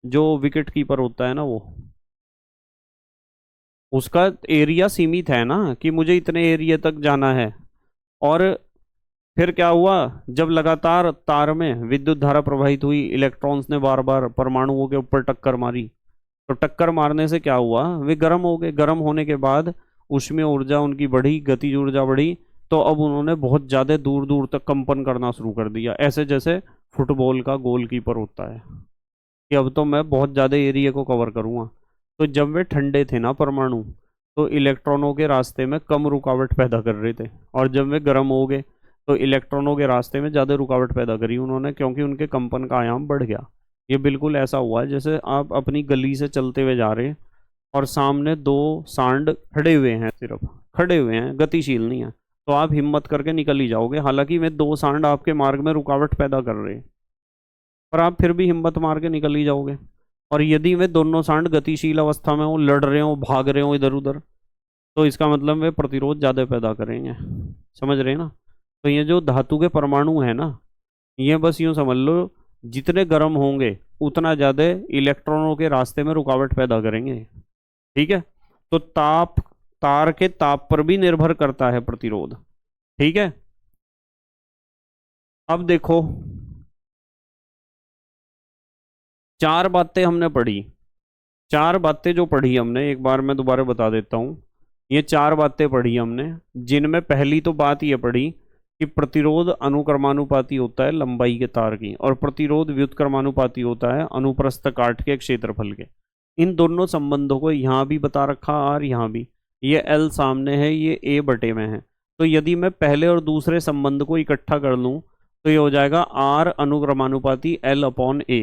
जो विकेट कीपर होता है ना, वो उसका एरिया सीमित है ना, कि मुझे इतने एरिया तक जाना है। और फिर क्या हुआ, जब लगातार तार में विद्युत धारा प्रवाहित हुई, इलेक्ट्रॉन्स ने बार बार परमाणुओं के ऊपर टक्कर मारी, तो टक्कर मारने से क्या हुआ, वे गर्म हो गए। गर्म होने के बाद ऊष्मीय ऊर्जा उनकी बढ़ी, गतिज ऊर्जा बढ़ी, तो अब उन्होंने बहुत ज़्यादा दूर दूर तक कंपन करना शुरू कर दिया। ऐसे जैसे फुटबॉल का गोलकीपर होता है कि अब तो मैं बहुत ज़्यादा एरिया को कवर करूँगा। तो जब वे ठंडे थे ना परमाणु, तो इलेक्ट्रॉनों के रास्ते में कम रुकावट पैदा कर रहे थे, और जब वे गर्म हो गए तो इलेक्ट्रॉनों के रास्ते में ज़्यादा रुकावट पैदा करी उन्होंने, क्योंकि उनके कंपन का आयाम बढ़ गया। ये बिल्कुल ऐसा हुआ है जैसे आप अपनी गली से चलते हुए जा रहे हैं और सामने दो सांड खड़े हुए हैं, सिर्फ खड़े हुए हैं, गतिशील नहीं है, तो आप हिम्मत करके निकल ही जाओगे, हालांकि वे दो सांड आपके मार्ग में रुकावट पैदा कर रहे हैं, पर आप फिर भी हिम्मत मार के निकल ही जाओगे। और यदि वे दोनों सांड गतिशील अवस्था में हो, लड़ रहे हो, भाग रहे हो इधर उधर, तो इसका मतलब वे प्रतिरोध ज़्यादा पैदा करेंगे। समझ रहे हैं ना। तो ये जो धातु के परमाणु है ना, ये बस यूँ समझ लो, जितने गर्म होंगे उतना ज़्यादा इलेक्ट्रॉनों के रास्ते में रुकावट पैदा करेंगे, ठीक है। तो तार के ताप पर भी निर्भर करता है प्रतिरोध, ठीक है। अब देखो, चार बातें हमने पढ़ी, चार बातें जो पढ़ी हमने, एक बार मैं दोबारा बता देता हूँ। ये चार बातें पढ़ी हमने, जिनमें पहली तो बात ये पढ़ी कि प्रतिरोध अनुक्रमानुपाती होता है लंबाई के तार की, और प्रतिरोध व्युत्क्रमानुपाती होता है अनुप्रस्थ काट के क्षेत्रफल के। इन दोनों संबंधों को यहाँ भी बता रखा और यहाँ भी, ये L सामने है, ये A बटे में है। तो यदि मैं पहले और दूसरे संबंध को इकट्ठा कर लूँ तो ये हो जाएगा R अनुक्रमानुपाती L अपॉन A।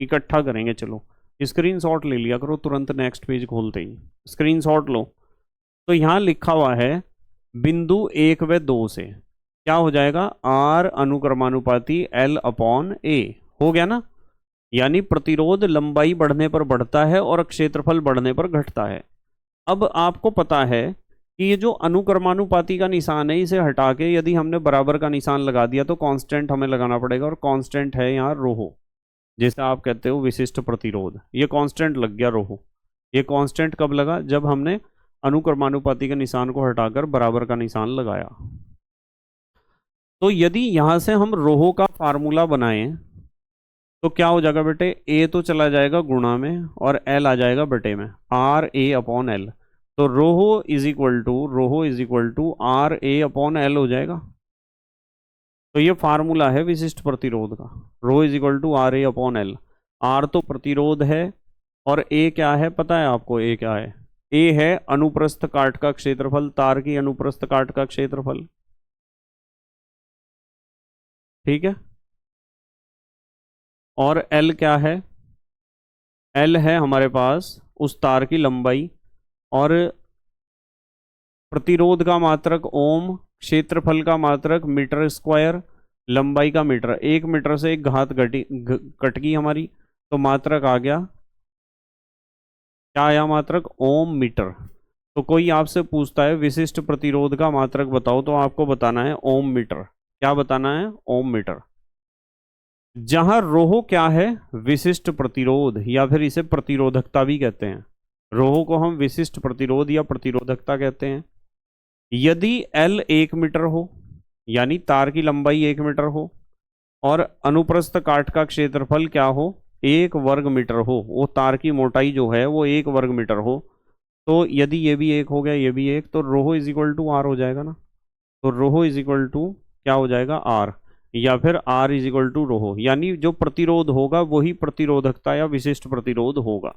इकट्ठा करेंगे, चलो स्क्रीनशॉट ले लिया करो तुरंत नेक्स्ट पेज खोलते ही, स्क्रीनशॉट लो। तो यहाँ लिखा हुआ है बिंदु 1 व 2 से क्या हो जाएगा, R अनुक्रमानुपाती L अपॉन A। हो गया ना, यानी प्रतिरोध लंबाई बढ़ने पर बढ़ता है और क्षेत्रफल बढ़ने पर घटता है। अब आपको पता है कि ये जो अनुक्रमानुपाती का निशान है इसे हटा के यदि हमने बराबर का निशान लगा दिया तो कांस्टेंट हमें लगाना पड़ेगा, और कांस्टेंट है यहाँ रोहो, जैसे आप कहते हो विशिष्ट प्रतिरोध, ये कांस्टेंट लग गया रोहो। ये कांस्टेंट कब लगा, जब हमने अनुक्रमानुपाती के निशान को हटाकर बराबर का निशान लगाया। तो यदि यहां से हम रोहो का फार्मूला बनाएं तो क्या हो जाएगा बेटे, ए तो चला जाएगा गुणा में और एल आ जाएगा बटे में, आर ए अपॉन एल। तो rho is equal to R A upon L हो जाएगा। तो ये फार्मूला है विशिष्ट प्रतिरोध का, rho is equal to R A upon L. R तो प्रतिरोध है और ए क्या है पता है आपको, ए क्या है, ए है अनुप्रस्थ काट का क्षेत्रफल, तार की अनुप्रस्थ काट का क्षेत्रफल। ठीक है, और एल क्या है, एल है हमारे पास उस तार की लंबाई, और प्रतिरोध का मात्रक ओम, क्षेत्रफल का मात्रक मीटर स्क्वायर, लंबाई का मीटर, 1 मीटर से एक घात कट गई हमारी, तो मात्रक आ गया, क्या आया मात्रक, ओम मीटर। तो कोई आपसे पूछता है विशिष्ट प्रतिरोध का मात्रक बताओ, तो आपको बताना है ओम मीटर। क्या बताना है, ओम मीटर। जहां रोहो क्या है, विशिष्ट प्रतिरोध, या फिर इसे प्रतिरोधकता भी कहते हैं। रोहो को हम विशिष्ट प्रतिरोध या प्रतिरोधकता कहते हैं। यदि L 1 मीटर हो, यानी तार की लंबाई 1 मीटर हो, और अनुप्रस्थ काट का क्षेत्रफल क्या हो, 1 वर्ग मीटर हो, वो तार की मोटाई जो है वो 1 वर्ग मीटर हो, तो यदि ये भी 1 हो गया, ये भी 1, तो rho is equal to are हो जाएगा ना। तो रोहो इज इक्वल टू क्या हो जाएगा, आर, या फिर R इज इक्वल टू रोहो, यानी जो प्रतिरोध होगा वही प्रतिरोधकता या विशिष्ट प्रतिरोध होगा।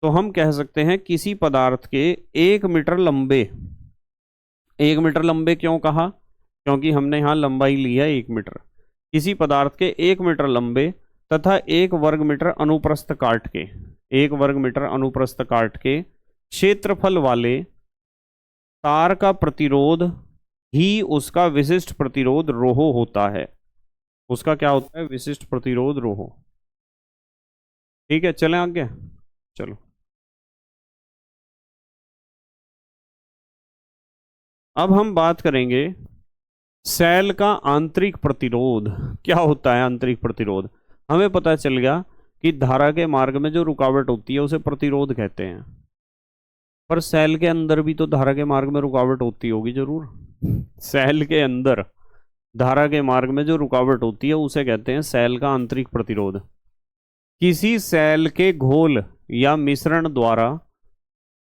तो हम कह सकते हैं किसी पदार्थ के 1 मीटर लंबे, 1 मीटर लंबे क्यों कहा, क्योंकि हमने यहाँ लंबाई ली है 1 मीटर। किसी पदार्थ के 1 मीटर लंबे तथा 1 वर्ग मीटर अनुप्रस्थ काट के, 1 वर्ग मीटर अनुप्रस्थ काट के क्षेत्रफल वाले तार का प्रतिरोध ही उसका विशिष्ट प्रतिरोध रोहो होता है। उसका क्या होता है, विशिष्ट प्रतिरोध रोहो। ठीक है, चलें आगे, चलो। अब हम बात करेंगे सेल का आंतरिक प्रतिरोध। क्या होता है आंतरिक प्रतिरोध, हमें पता चल गया कि धारा के मार्ग में जो रुकावट होती है उसे प्रतिरोध कहते हैं, पर सेल के अंदर भी तो धारा के मार्ग में रुकावट होती होगी जरूर। सेल के अंदर धारा के मार्ग में जो रुकावट होती है उसे कहते हैं सेल का आंतरिक प्रतिरोध। किसी सेल के घोल या मिश्रण द्वारा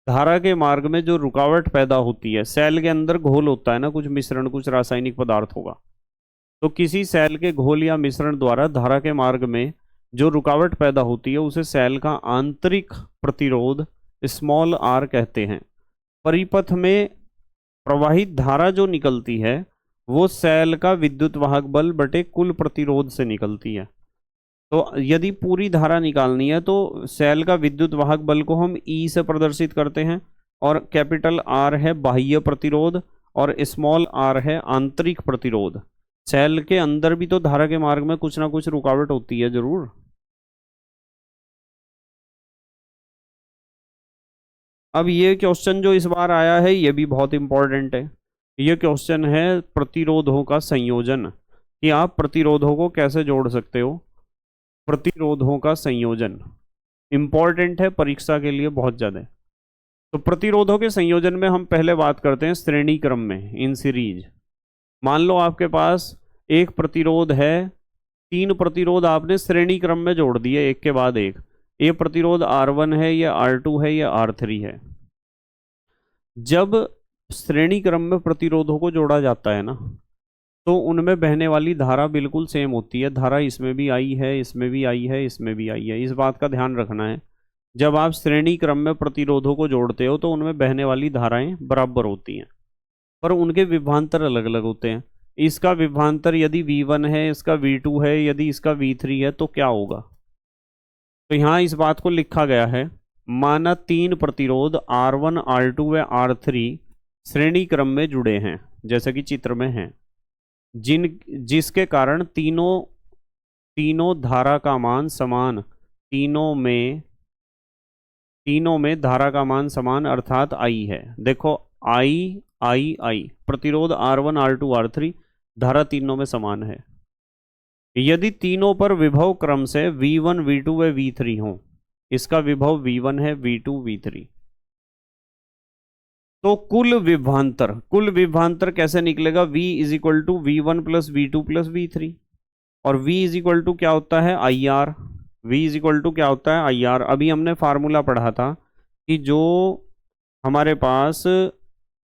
धारा के मार्ग में जो रुकावट पैदा होती है, सेल के अंदर घोल होता है ना, कुछ मिश्रण, कुछ रासायनिक पदार्थ होगा, तो किसी सेल के घोल या मिश्रण द्वारा धारा के मार्ग में जो रुकावट पैदा होती है उसे सेल का आंतरिक प्रतिरोध स्मॉल r कहते हैं। परिपथ में प्रवाहित धारा जो निकलती है वो सेल का विद्युत वाहक बल बटे कुल प्रतिरोध से निकलती है। तो यदि पूरी धारा निकालनी है तो सेल का विद्युत वाहक बल को हम E से प्रदर्शित करते हैं, और कैपिटल R है बाह्य प्रतिरोध और स्मॉल r है आंतरिक प्रतिरोध। सेल के अंदर भी तो धारा के मार्ग में कुछ ना कुछ रुकावट होती है जरूर। अब ये क्वेश्चन जो इस बार आया है ये भी बहुत इंपॉर्टेंट है। ये क्वेश्चन है प्रतिरोधों का संयोजन, कि आप प्रतिरोधों को कैसे जोड़ सकते हो। प्रतिरोधों का संयोजन इंपॉर्टेंट है परीक्षा के लिए बहुत ज़्यादा। तो प्रतिरोधों के संयोजन में हम पहले बात करते हैं श्रेणी क्रम में, इन सीरीज। मान लो आपके पास एक प्रतिरोध है, 3 प्रतिरोध आपने श्रेणी क्रम में जोड़ दिए एक के बाद एक। ये प्रतिरोध R1 है, ये R2 है, ये R3 है। जब श्रेणी क्रम में प्रतिरोधों को जोड़ा जाता है ना, तो उनमें बहने वाली धारा बिल्कुल सेम होती है। धारा इसमें भी आई है, इसमें भी आई है, इसमें भी आई है, इस बात का ध्यान रखना है। जब आप श्रेणी क्रम में प्रतिरोधों को जोड़ते हो तो उनमें बहने वाली धाराएं बराबर होती हैं, पर उनके विभवांतर अलग अलग होते हैं। इसका विभवांतर यदि V1 है, इसका V2 है, यदि इसका V3 है तो क्या होगा? तो यहाँ इस बात को लिखा गया है, माना तीन प्रतिरोध R1, R2 व R3 श्रेणी क्रम में जुड़े हैं, जैसे कि चित्र में हैं, जिसके कारण तीनों धारा का मान समान, तीनों में धारा का मान समान अर्थात I है। देखो I प्रतिरोध R1, R2, R3 धारा तीनों में समान है। यदि तीनों पर विभव क्रम से V1, V2 व V3 हो, इसका विभव V1 है, V2, V3, तो कुल विभवांतर कैसे निकलेगा? V is equal to V1 plus V2 plus V3, और V इज इक्वल टू क्या होता है? IR। V is equal to क्या होता है? IR। अभी हमने फार्मूला पढ़ा था कि जो हमारे पास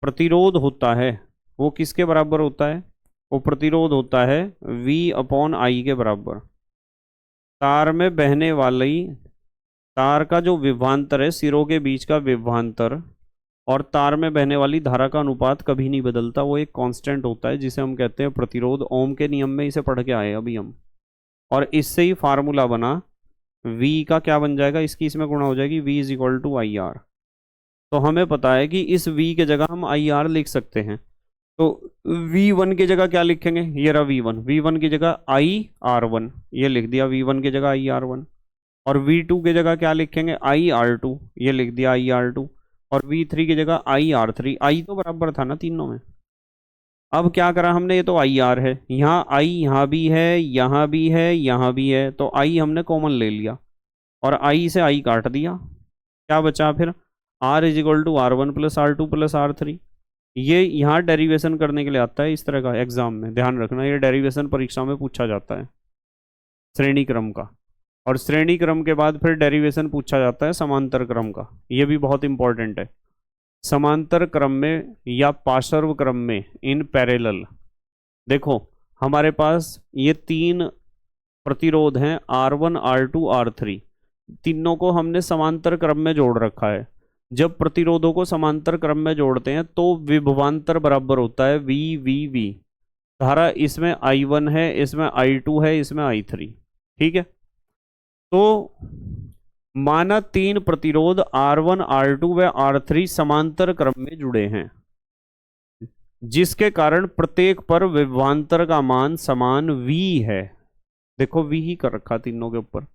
प्रतिरोध होता है वो किसके बराबर होता है? वो प्रतिरोध होता है V अपॉन I के बराबर। तार में बहने वाली तार का जो विभवांतर है, सिरों के बीच का विभवांतर और तार में बहने वाली धारा का अनुपात कभी नहीं बदलता, वो एक कांस्टेंट होता है जिसे हम कहते हैं प्रतिरोध। ओम के नियम में इसे पढ़ के आए अभी हम, और इससे ही फार्मूला बना V का क्या बन जाएगा, इसकी इसमें गुणा हो जाएगी, V is equal to IR। तो हमें पता है कि इस V के जगह हम IR लिख सकते हैं, तो V1 की जगह क्या लिखेंगे? ये रहा V1 की जगह IR1, ये लिख दिया V1 की जगह IR1, और V2 की जगह क्या लिखेंगे? IR2, ये लिख दिया IR2, और V3 की जगह IR3। I तो बराबर था ना तीनों में। अब क्या करा हमने? ये तो IR है, यहाँ I यहाँ भी है, यहाँ भी है, यहाँ भी है, तो I हमने कॉमन ले लिया और I से I काट दिया। क्या बचा फिर? R is equal to R1 plus R2 plus R3। ये यहाँ डेरिवेशन करने के लिए आता है इस तरह का, एग्जाम में ध्यान रखना, ये डेरिवेशन परीक्षा में पूछा जाता है श्रेणी क्रम का, और श्रेणी क्रम के बाद फिर डेरिवेशन पूछा जाता है समांतर क्रम का। ये भी बहुत इंपॉर्टेंट है। समांतर क्रम में या पार्श्व क्रम में, इन पैरेलल, देखो हमारे पास ये तीन प्रतिरोध हैं R1, R2, R3, तीनों को हमने समांतर क्रम में जोड़ रखा है। जब प्रतिरोधों को समांतर क्रम में जोड़ते हैं तो विभवांतर बराबर होता है V। धारा इसमें I1 है, इसमें I2 है, इसमें I3, ठीक है। तो माना तीन प्रतिरोध R1, R2 व R3 समांतर क्रम में जुड़े हैं, जिसके कारण प्रत्येक पर विभवांतर का मान समान V है। देखो V ही कर रखा तीनों के ऊपर।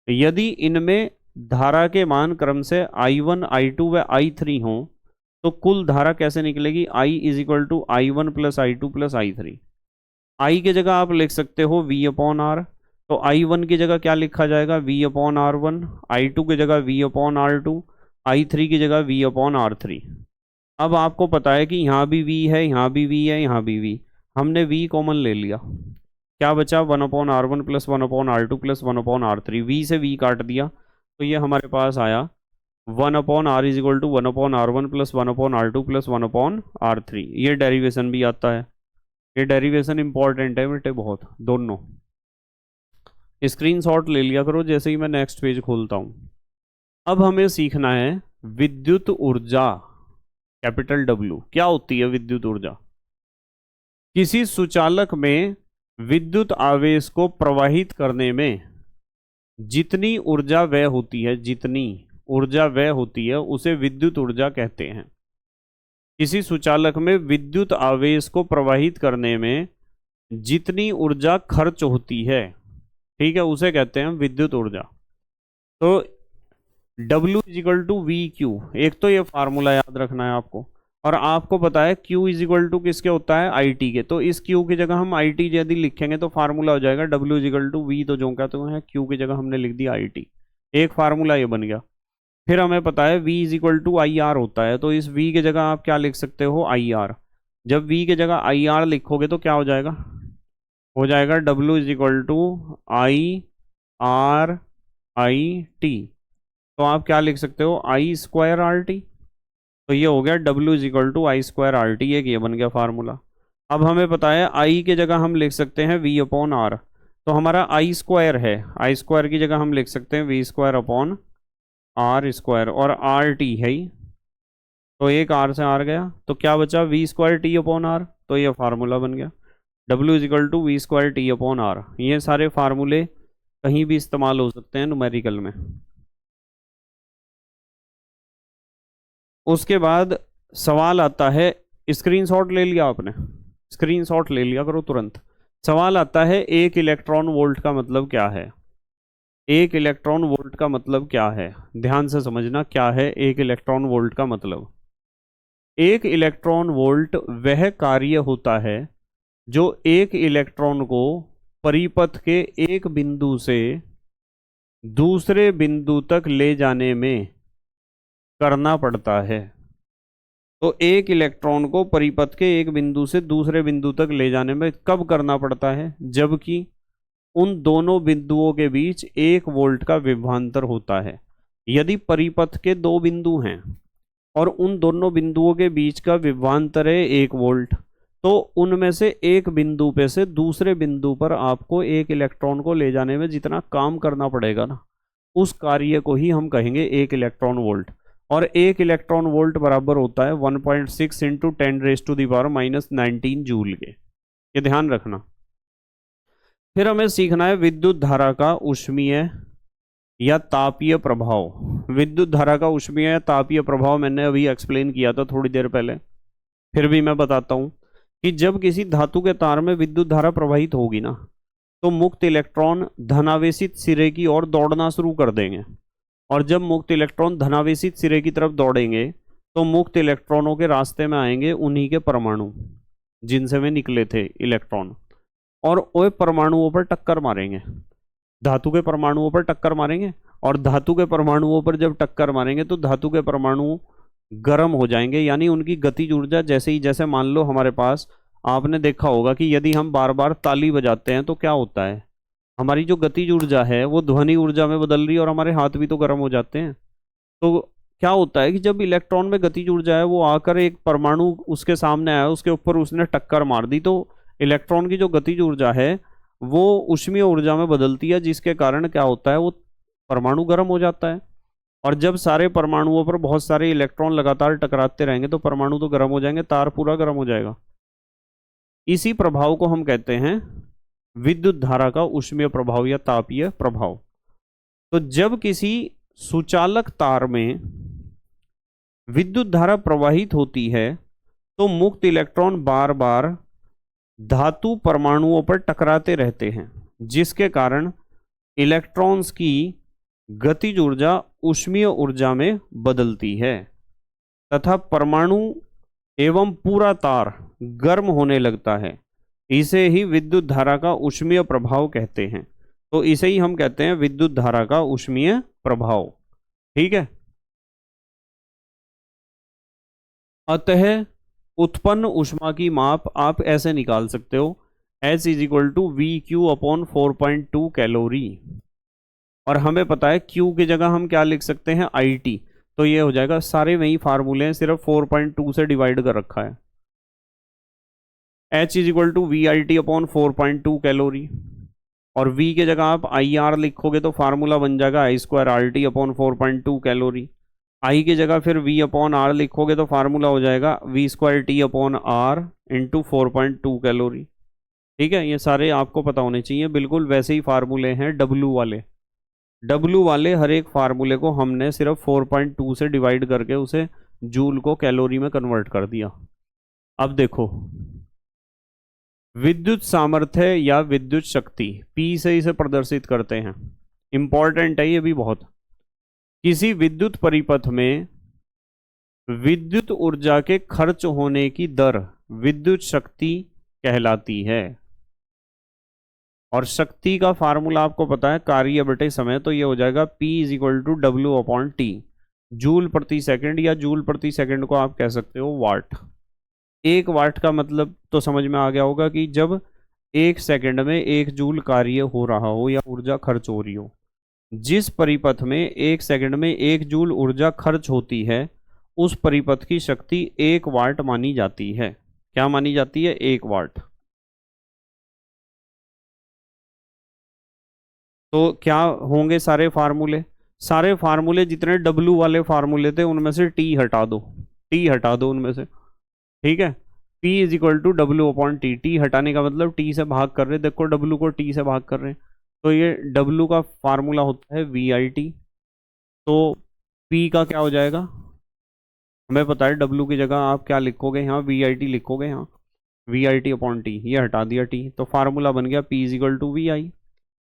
यदि इनमें धारा के मान क्रम से I1, I2 व I3 हो तो कुल धारा कैसे निकलेगी? I is equal to I1 plus I2 plus I3। I की जगह आप लिख सकते हो V अपॉन R, तो I1 की जगह क्या लिखा जाएगा? V अपॉन R1, I2 की जगह V अपॉन R2, I3 की जगह V अपॉन R3। अब आपको पता है कि यहाँ भी V है, यहाँ भी V है, यहाँ भी V, हमने V कॉमन ले लिया, क्या बचा? 1 upon R1 plus 1 upon R2 plus 1 upon R3। V से V काट दिया तो ये हमारे पास आया 1 upon R is equal to 1 upon R1 plus 1 upon R2 plus 1 upon R3। ये डेरिवेशन भी आता है, ये डेरिवेशन इंपॉर्टेंट है बेटे बहुत, दोनों स्क्रीनशॉट ले लिया करो जैसे ही मैं नेक्स्ट पेज खोलता हूँ। अब हमें सीखना है विद्युत ऊर्जा, कैपिटल W। क्या होती है विद्युत ऊर्जा? किसी सुचालक में विद्युत आवेश को प्रवाहित करने में जितनी ऊर्जा व्यय होती है उसे विद्युत ऊर्जा कहते हैं। किसी सुचालक में विद्युत आवेश को प्रवाहित करने में जितनी ऊर्जा खर्च होती है, ठीक है, उसे कहते हैं विद्युत ऊर्जा। तो W is equal to VQ, एक तो ये फार्मूला याद रखना है आपको, और आपको पता है Q इज इक्वल टू किसके होता है? IT के। तो इस Q की जगह हम IT यदि लिखेंगे तो फार्मूला हो जाएगा W is equal to V, तो जो कहते हैं Q की जगह हमने लिख दिया IT, एक फार्मूला ये बन गया। फिर हमें पता है V is equal to IR होता है, तो इस V की जगह आप क्या लिख सकते हो? IR। जब V की जगह IR लिखोगे तो क्या हो जाएगा? हो जाएगा W is equal to IRIT, तो आप क्या लिख सकते हो? I square RT। तो ये हो गया W is equal to I square RT, एक ये बन गया फार्मूला। अब हमें पता है I की जगह हम लिख सकते हैं V अपॉन R, तो हमारा I स्क्वायर है, I स्क्वायर की जगह हम लिख सकते हैं V square upon R square और आर टी है ही, तो एक आर से आर गया, तो क्या बचा V square T upon R, तो ये फार्मूला बन गया W is equal to V square T upon R. ये सारे फार्मूले कहीं भी इस्तेमाल हो सकते हैं न्यूमेरिकल में। उसके बाद सवाल आता है, स्क्रीनशॉट ले लिया आपने, स्क्रीनशॉट ले लिया करो तुरंत। सवाल आता है एक इलेक्ट्रॉन वोल्ट का मतलब क्या है। एक इलेक्ट्रॉन वोल्ट का मतलब क्या है, ध्यान से समझना क्या है एक इलेक्ट्रॉन वोल्ट का मतलब। एक इलेक्ट्रॉन वोल्ट वह कार्य होता है जो एक इलेक्ट्रॉन को परिपथ के एक बिंदु से दूसरे बिंदु तक ले जाने में करना पड़ता है। तो एक इलेक्ट्रॉन को परिपथ के एक बिंदु से दूसरे बिंदु तक ले जाने में कब करना पड़ता है, जबकि उन दोनों बिंदुओं के बीच 1 वोल्ट का विभवांतर होता है। यदि परिपथ के दो बिंदु हैं और उन दोनों बिंदुओं के बीच का विभवांतर है 1 वोल्ट, तो उनमें से एक बिंदु पे से दूसरे बिंदु पर आपको एक इलेक्ट्रॉन को ले जाने में जितना काम करना पड़ेगा ना, उस कार्य को ही हम कहेंगे एक इलेक्ट्रॉन वोल्ट। और एक इलेक्ट्रॉन वोल्ट बराबर होता है 1.6 इंटू 10⁻⁻19 जूल के, ये ध्यान रखना। फिर हमें सीखना है विद्युत धारा का ऊष्मीय या तापीय प्रभाव। विद्युत धारा का ऊष्मीय या तापीय प्रभाव मैंने अभी एक्सप्लेन किया था थोड़ी देर पहले, फिर भी मैं बताता हूं कि जब किसी धातु के तार में विद्युत धारा प्रवाहित होगी ना, तो मुक्त इलेक्ट्रॉन धनावेशित सिरे की ओर दौड़ना शुरू कर देंगे। और जब मुक्त इलेक्ट्रॉन धनावेशित सिरे की तरफ दौड़ेंगे तो मुक्त इलेक्ट्रॉनों के रास्ते में आएंगे उन्हीं के परमाणु जिनसे वे निकले थे इलेक्ट्रॉन, और वो परमाणुओं पर टक्कर मारेंगे, धातु के परमाणुओं पर टक्कर मारेंगे। और धातु के परमाणुओं पर जब टक्कर मारेंगे तो धातु के परमाणु गर्म हो जाएंगे, यानी उनकी गतिज ऊर्जा जैसे मान लो हमारे पास, आपने देखा होगा कि यदि हम बार बार ताली बजाते हैं तो क्या होता है, हमारी जो गतिज ऊर्जा है वो ध्वनि ऊर्जा में बदल रही है और हमारे हाथ भी तो गर्म हो जाते हैं। तो क्या होता है कि जब इलेक्ट्रॉन में गतिज ऊर्जा है वो आकर एक परमाणु उसके सामने आया, उसके ऊपर उसने टक्कर मार दी, तो इलेक्ट्रॉन की जो गतिज ऊर्जा है वो ऊष्मीय ऊर्जा में बदलती है, जिसके कारण क्या होता है वो परमाणु गर्म हो जाता है। और जब सारे परमाणुओं पर बहुत सारे इलेक्ट्रॉन लगातार टकराते रहेंगे तो परमाणु तो गर्म हो जाएंगे, तार पूरा गर्म हो जाएगा। इसी प्रभाव को हम कहते हैं विद्युत धारा का ऊष्मीय प्रभाव या तापीय प्रभाव। तो जब किसी सुचालक तार में विद्युत धारा प्रवाहित होती है तो मुक्त इलेक्ट्रॉन बार बार धातु परमाणुओं पर टकराते रहते हैं, जिसके कारण इलेक्ट्रॉन्स की गतिज ऊर्जा ऊष्मीय ऊर्जा में बदलती है तथा परमाणु एवं पूरा तार गर्म होने लगता है। इसे ही विद्युत धारा का ऊष्मीय प्रभाव कहते हैं। तो इसे ही हम कहते हैं विद्युत धारा का ऊष्मीय प्रभाव। ठीक है। अतः उत्पन्न ऊष्मा की माप आप ऐसे निकाल सकते हो, H is equal to V Q upon 4.2 calorie. और हमें पता है Q की जगह हम क्या लिख सकते हैं, IT। तो ये हो जाएगा, सारे वही फार्मूले हैं, सिर्फ 4.2 से डिवाइड कर रखा है। H is equal to V I T upon 4.2 calorie, और V की जगह आप IR लिखोगे तो फार्मूला बन जाएगा I square R T upon 4.2 calorie. I की जगह फिर V अपॉन R लिखोगे तो फार्मूला हो जाएगा V square T upon R into 4.2 calorie. ठीक है, ये सारे आपको पता होने चाहिए। बिल्कुल वैसे ही फार्मूले हैं W वाले। W वाले हर एक फार्मूले को हमने सिर्फ 4.2 से डिवाइड करके उसे जूल को कैलोरी में कन्वर्ट कर दिया। अब देखो, विद्युत सामर्थ्य या विद्युत शक्ति P से इसे प्रदर्शित करते हैं। इंपॉर्टेंट है ये भी बहुत। किसी विद्युत परिपथ में विद्युत ऊर्जा के खर्च होने की दर विद्युत शक्ति कहलाती है। और शक्ति का फार्मूला आपको पता है, कार्य बटे समय, तो ये हो जाएगा P is equal to W upon T, joule प्रति सेकंड, या जूल प्रति सेकंड को आप कह सकते हो वाट। 1 वाट का मतलब तो समझ में आ गया होगा कि जब 1 सेकंड में 1 जूल कार्य हो रहा हो या ऊर्जा खर्च हो रही हो। जिस परिपथ में 1 सेकंड में 1 जूल ऊर्जा खर्च होती है उस परिपथ की शक्ति 1 वाट मानी जाती है। क्या मानी जाती है? 1 वाट। तो क्या होंगे सारे फार्मूले? सारे फार्मूले जितने डब्लू वाले फार्मूले थे उनमें से टी हटा दो, टी हटा दो उनमें से, ठीक है। P is equal to W upon T, T हटाने का मतलब टी से भाग कर रहे, देखो डब्लू को टी से भाग कर रहे हैं, तो ये डब्लू का फार्मूला होता है वी आई टी, तो P का क्या हो जाएगा, हमें पता है डब्लू की जगह आप क्या लिखोगे यहाँ, वी आई टी लिखोगे यहाँ, V I T upon T, ये हटा दिया टी, तो फार्मूला बन गया P is equal to V I.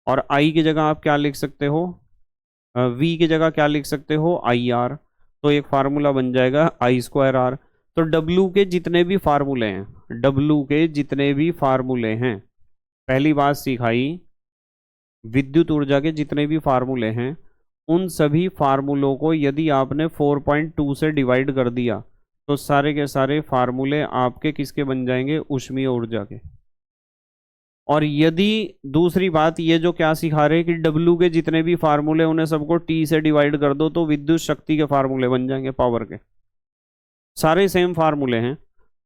और I की जगह आप क्या लिख सकते हो, V की जगह क्या लिख सकते हो, आई आर, तो एक फार्मूला बन जाएगा आई स्क्वायर आर। तो W के जितने भी फार्मूले हैं, W के जितने भी फार्मूले हैं, पहली बात सिखाई, विद्युत ऊर्जा के जितने भी फार्मूले हैं उन सभी फार्मूलों को यदि आपने 4.2 से डिवाइड कर दिया तो सारे के सारे फार्मूले आपके किसके बन जाएंगे, ऊष्मीय ऊर्जा के। और यदि दूसरी बात ये जो क्या सिखा रहे हैं कि डब्ल्यू के जितने भी फार्मूले उन्हें सबको टी से डिवाइड कर दो तो विद्युत शक्ति के फार्मूले बन जाएंगे, पावर के सारे सेम फार्मूले हैं,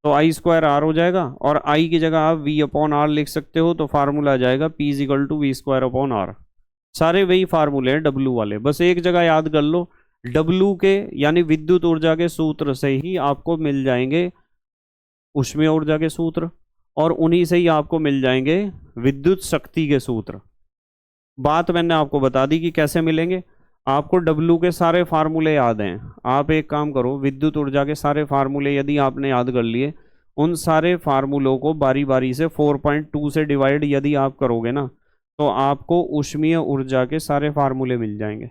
तो आई स्क्वायर आर हो जाएगा, और आई की जगह आप वी अपॉन आर लिख सकते हो, तो फार्मूला आ जाएगा P is equal to V square upon R. सारे वही फार्मूले हैं डब्ल्यू वाले, बस एक जगह याद कर लो, डब्ल्यू के यानी विद्युत ऊर्जा के सूत्र से ही आपको मिल जाएंगे ऊष्मीय ऊर्जा के सूत्र, और उन्हीं से ही आपको मिल जाएंगे विद्युत शक्ति के सूत्र। बात मैंने आपको बता दी कि कैसे मिलेंगे, आपको डब्ल्यू के सारे फार्मूले याद हैं, आप एक काम करो, विद्युत ऊर्जा के सारे फार्मूले यदि आपने याद कर लिए, उन सारे फार्मूलों को बारी बारी से 4.2 से डिवाइड यदि आप करोगे ना तो आपको ऊष्मीय ऊर्जा के सारे फार्मूले मिल जाएंगे।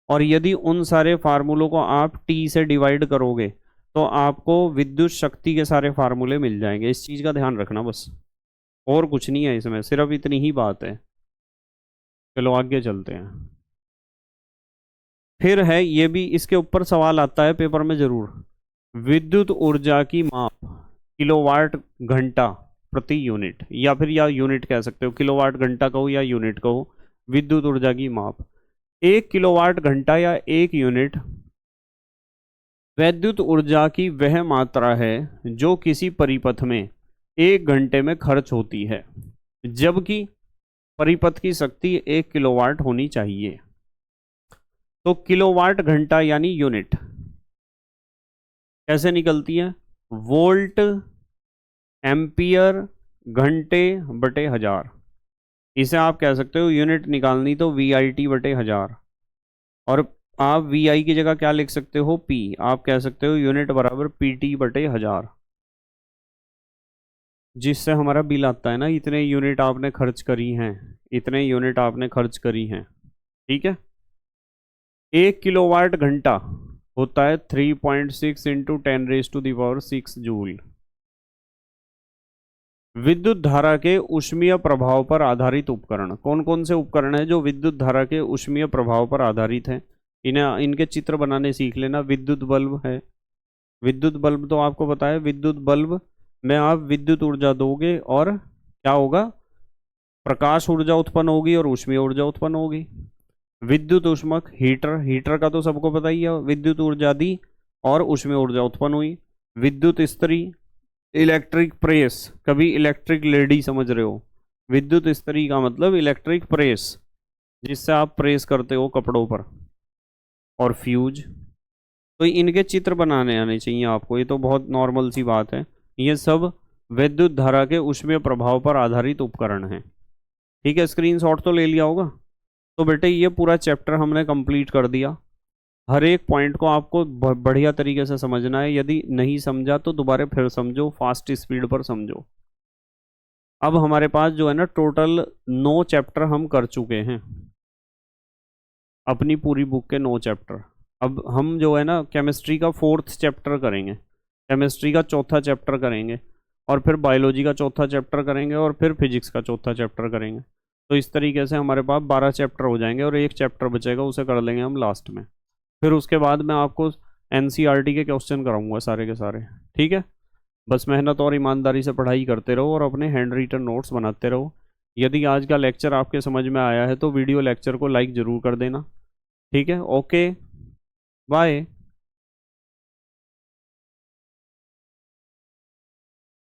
और यदि उन सारे फार्मूलों को आप टी से डिवाइड करोगे तो आपको विद्युत शक्ति के सारे फार्मूले मिल जाएंगे। इस चीज़ का ध्यान रखना बस, और कुछ नहीं है इसमें, सिर्फ इतनी ही बात है। चलो आगे चलते हैं। फिर है ये भी, इसके ऊपर सवाल आता है पेपर में जरूर, विद्युत ऊर्जा की माप किलोवाट घंटा प्रति यूनिट, या फिर या यूनिट कह सकते हो, किलोवाट घंटा कहो या यूनिट कहो, विद्युत ऊर्जा की माप। 1 किलोवाट घंटा या 1 यूनिट वैद्युत ऊर्जा की वह मात्रा है जो किसी परिपथ में 1 घंटे में खर्च होती है, जबकि परिपथ की शक्ति 1 किलोवाट होनी चाहिए। तो किलोवाट घंटा यानी यूनिट कैसे निकलती है, वोल्ट एम्पियर घंटे बटे हजार, इसे आप कह सकते हो यूनिट निकालनी तो वी आई टी बटे हजार, और आप वी आई की जगह क्या लिख सकते हो, पी, आप कह सकते हो यूनिट बराबर पी टी बटे हजार, जिससे हमारा बिल आता है ना, इतने यूनिट आपने खर्च करी हैं, इतने यूनिट आपने खर्च करी हैं, ठीक है। 1 किलोवाट घंटा होता है 3.6 इंटू 10⁻⁶ जूल। विद्युत धारा के ऊष्मीय प्रभाव पर आधारित उपकरण, कौन कौन से उपकरण हैं जो विद्युत धारा के ऊष्मीय प्रभाव पर आधारित हैं, इन्हें इनके चित्र बनाने सीख लेना। विद्युत बल्ब है, विद्युत बल्ब तो आपको पता है, विद्युत बल्ब में आप विद्युत ऊर्जा दोगे और क्या होगा, प्रकाश ऊर्जा उत्पन्न होगी और ऊष्मीय ऊर्जा उत्पन्न होगी। विद्युत ऊष्मक हीटर, हीटर का तो सबको पता ही है, विद्युत ऊर्जा दी और ऊष्मीय ऊर्जा उत्पन्न हुई। विद्युत इस्त्री, इलेक्ट्रिक प्रेस, कभी इलेक्ट्रिक लेडी समझ रहे हो, विद्युत इस्त्री का मतलब इलेक्ट्रिक प्रेस, जिससे आप प्रेस करते हो कपड़ों पर। और फ्यूज, तो इनके चित्र बनाने आने चाहिए आपको, ये तो बहुत नॉर्मल सी बात है, ये सब विद्युत धारा के ऊष्मीय प्रभाव पर आधारित उपकरण हैं, ठीक है। स्क्रीनशॉट तो ले लिया होगा। तो बेटे ये पूरा चैप्टर हमने कंप्लीट कर दिया, हर एक पॉइंट को आपको बढ़िया तरीके से समझना है, यदि नहीं समझा तो दोबारा फिर समझो, फास्ट स्पीड पर समझो। अब हमारे पास जो है ना टोटल 9 चैप्टर हम कर चुके हैं, अपनी पूरी बुक के 9 चैप्टर। अब हम जो है ना केमिस्ट्री का 4th चैप्टर करेंगे, केमिस्ट्री का 4था चैप्टर करेंगे, और फिर बायोलॉजी का 4था चैप्टर करेंगे, और फिर फिजिक्स का 4था चैप्टर करेंगे। तो इस तरीके से हमारे पास 12 चैप्टर हो जाएंगे, और एक चैप्टर बचेगा, उसे कर लेंगे हम लास्ट में। फिर उसके बाद मैं आपको एनसीईआरटी के क्वेश्चन कराऊंगा सारे के सारे, ठीक है। बस मेहनत और ईमानदारी से पढ़ाई करते रहो और अपने हैंड रिटन नोट्स बनाते रहो। यदि आज का लेक्चर आपके समझ में आया है तो वीडियो लेक्चर को लाइक ज़रूर कर देना, ठीक है। Okay, bye.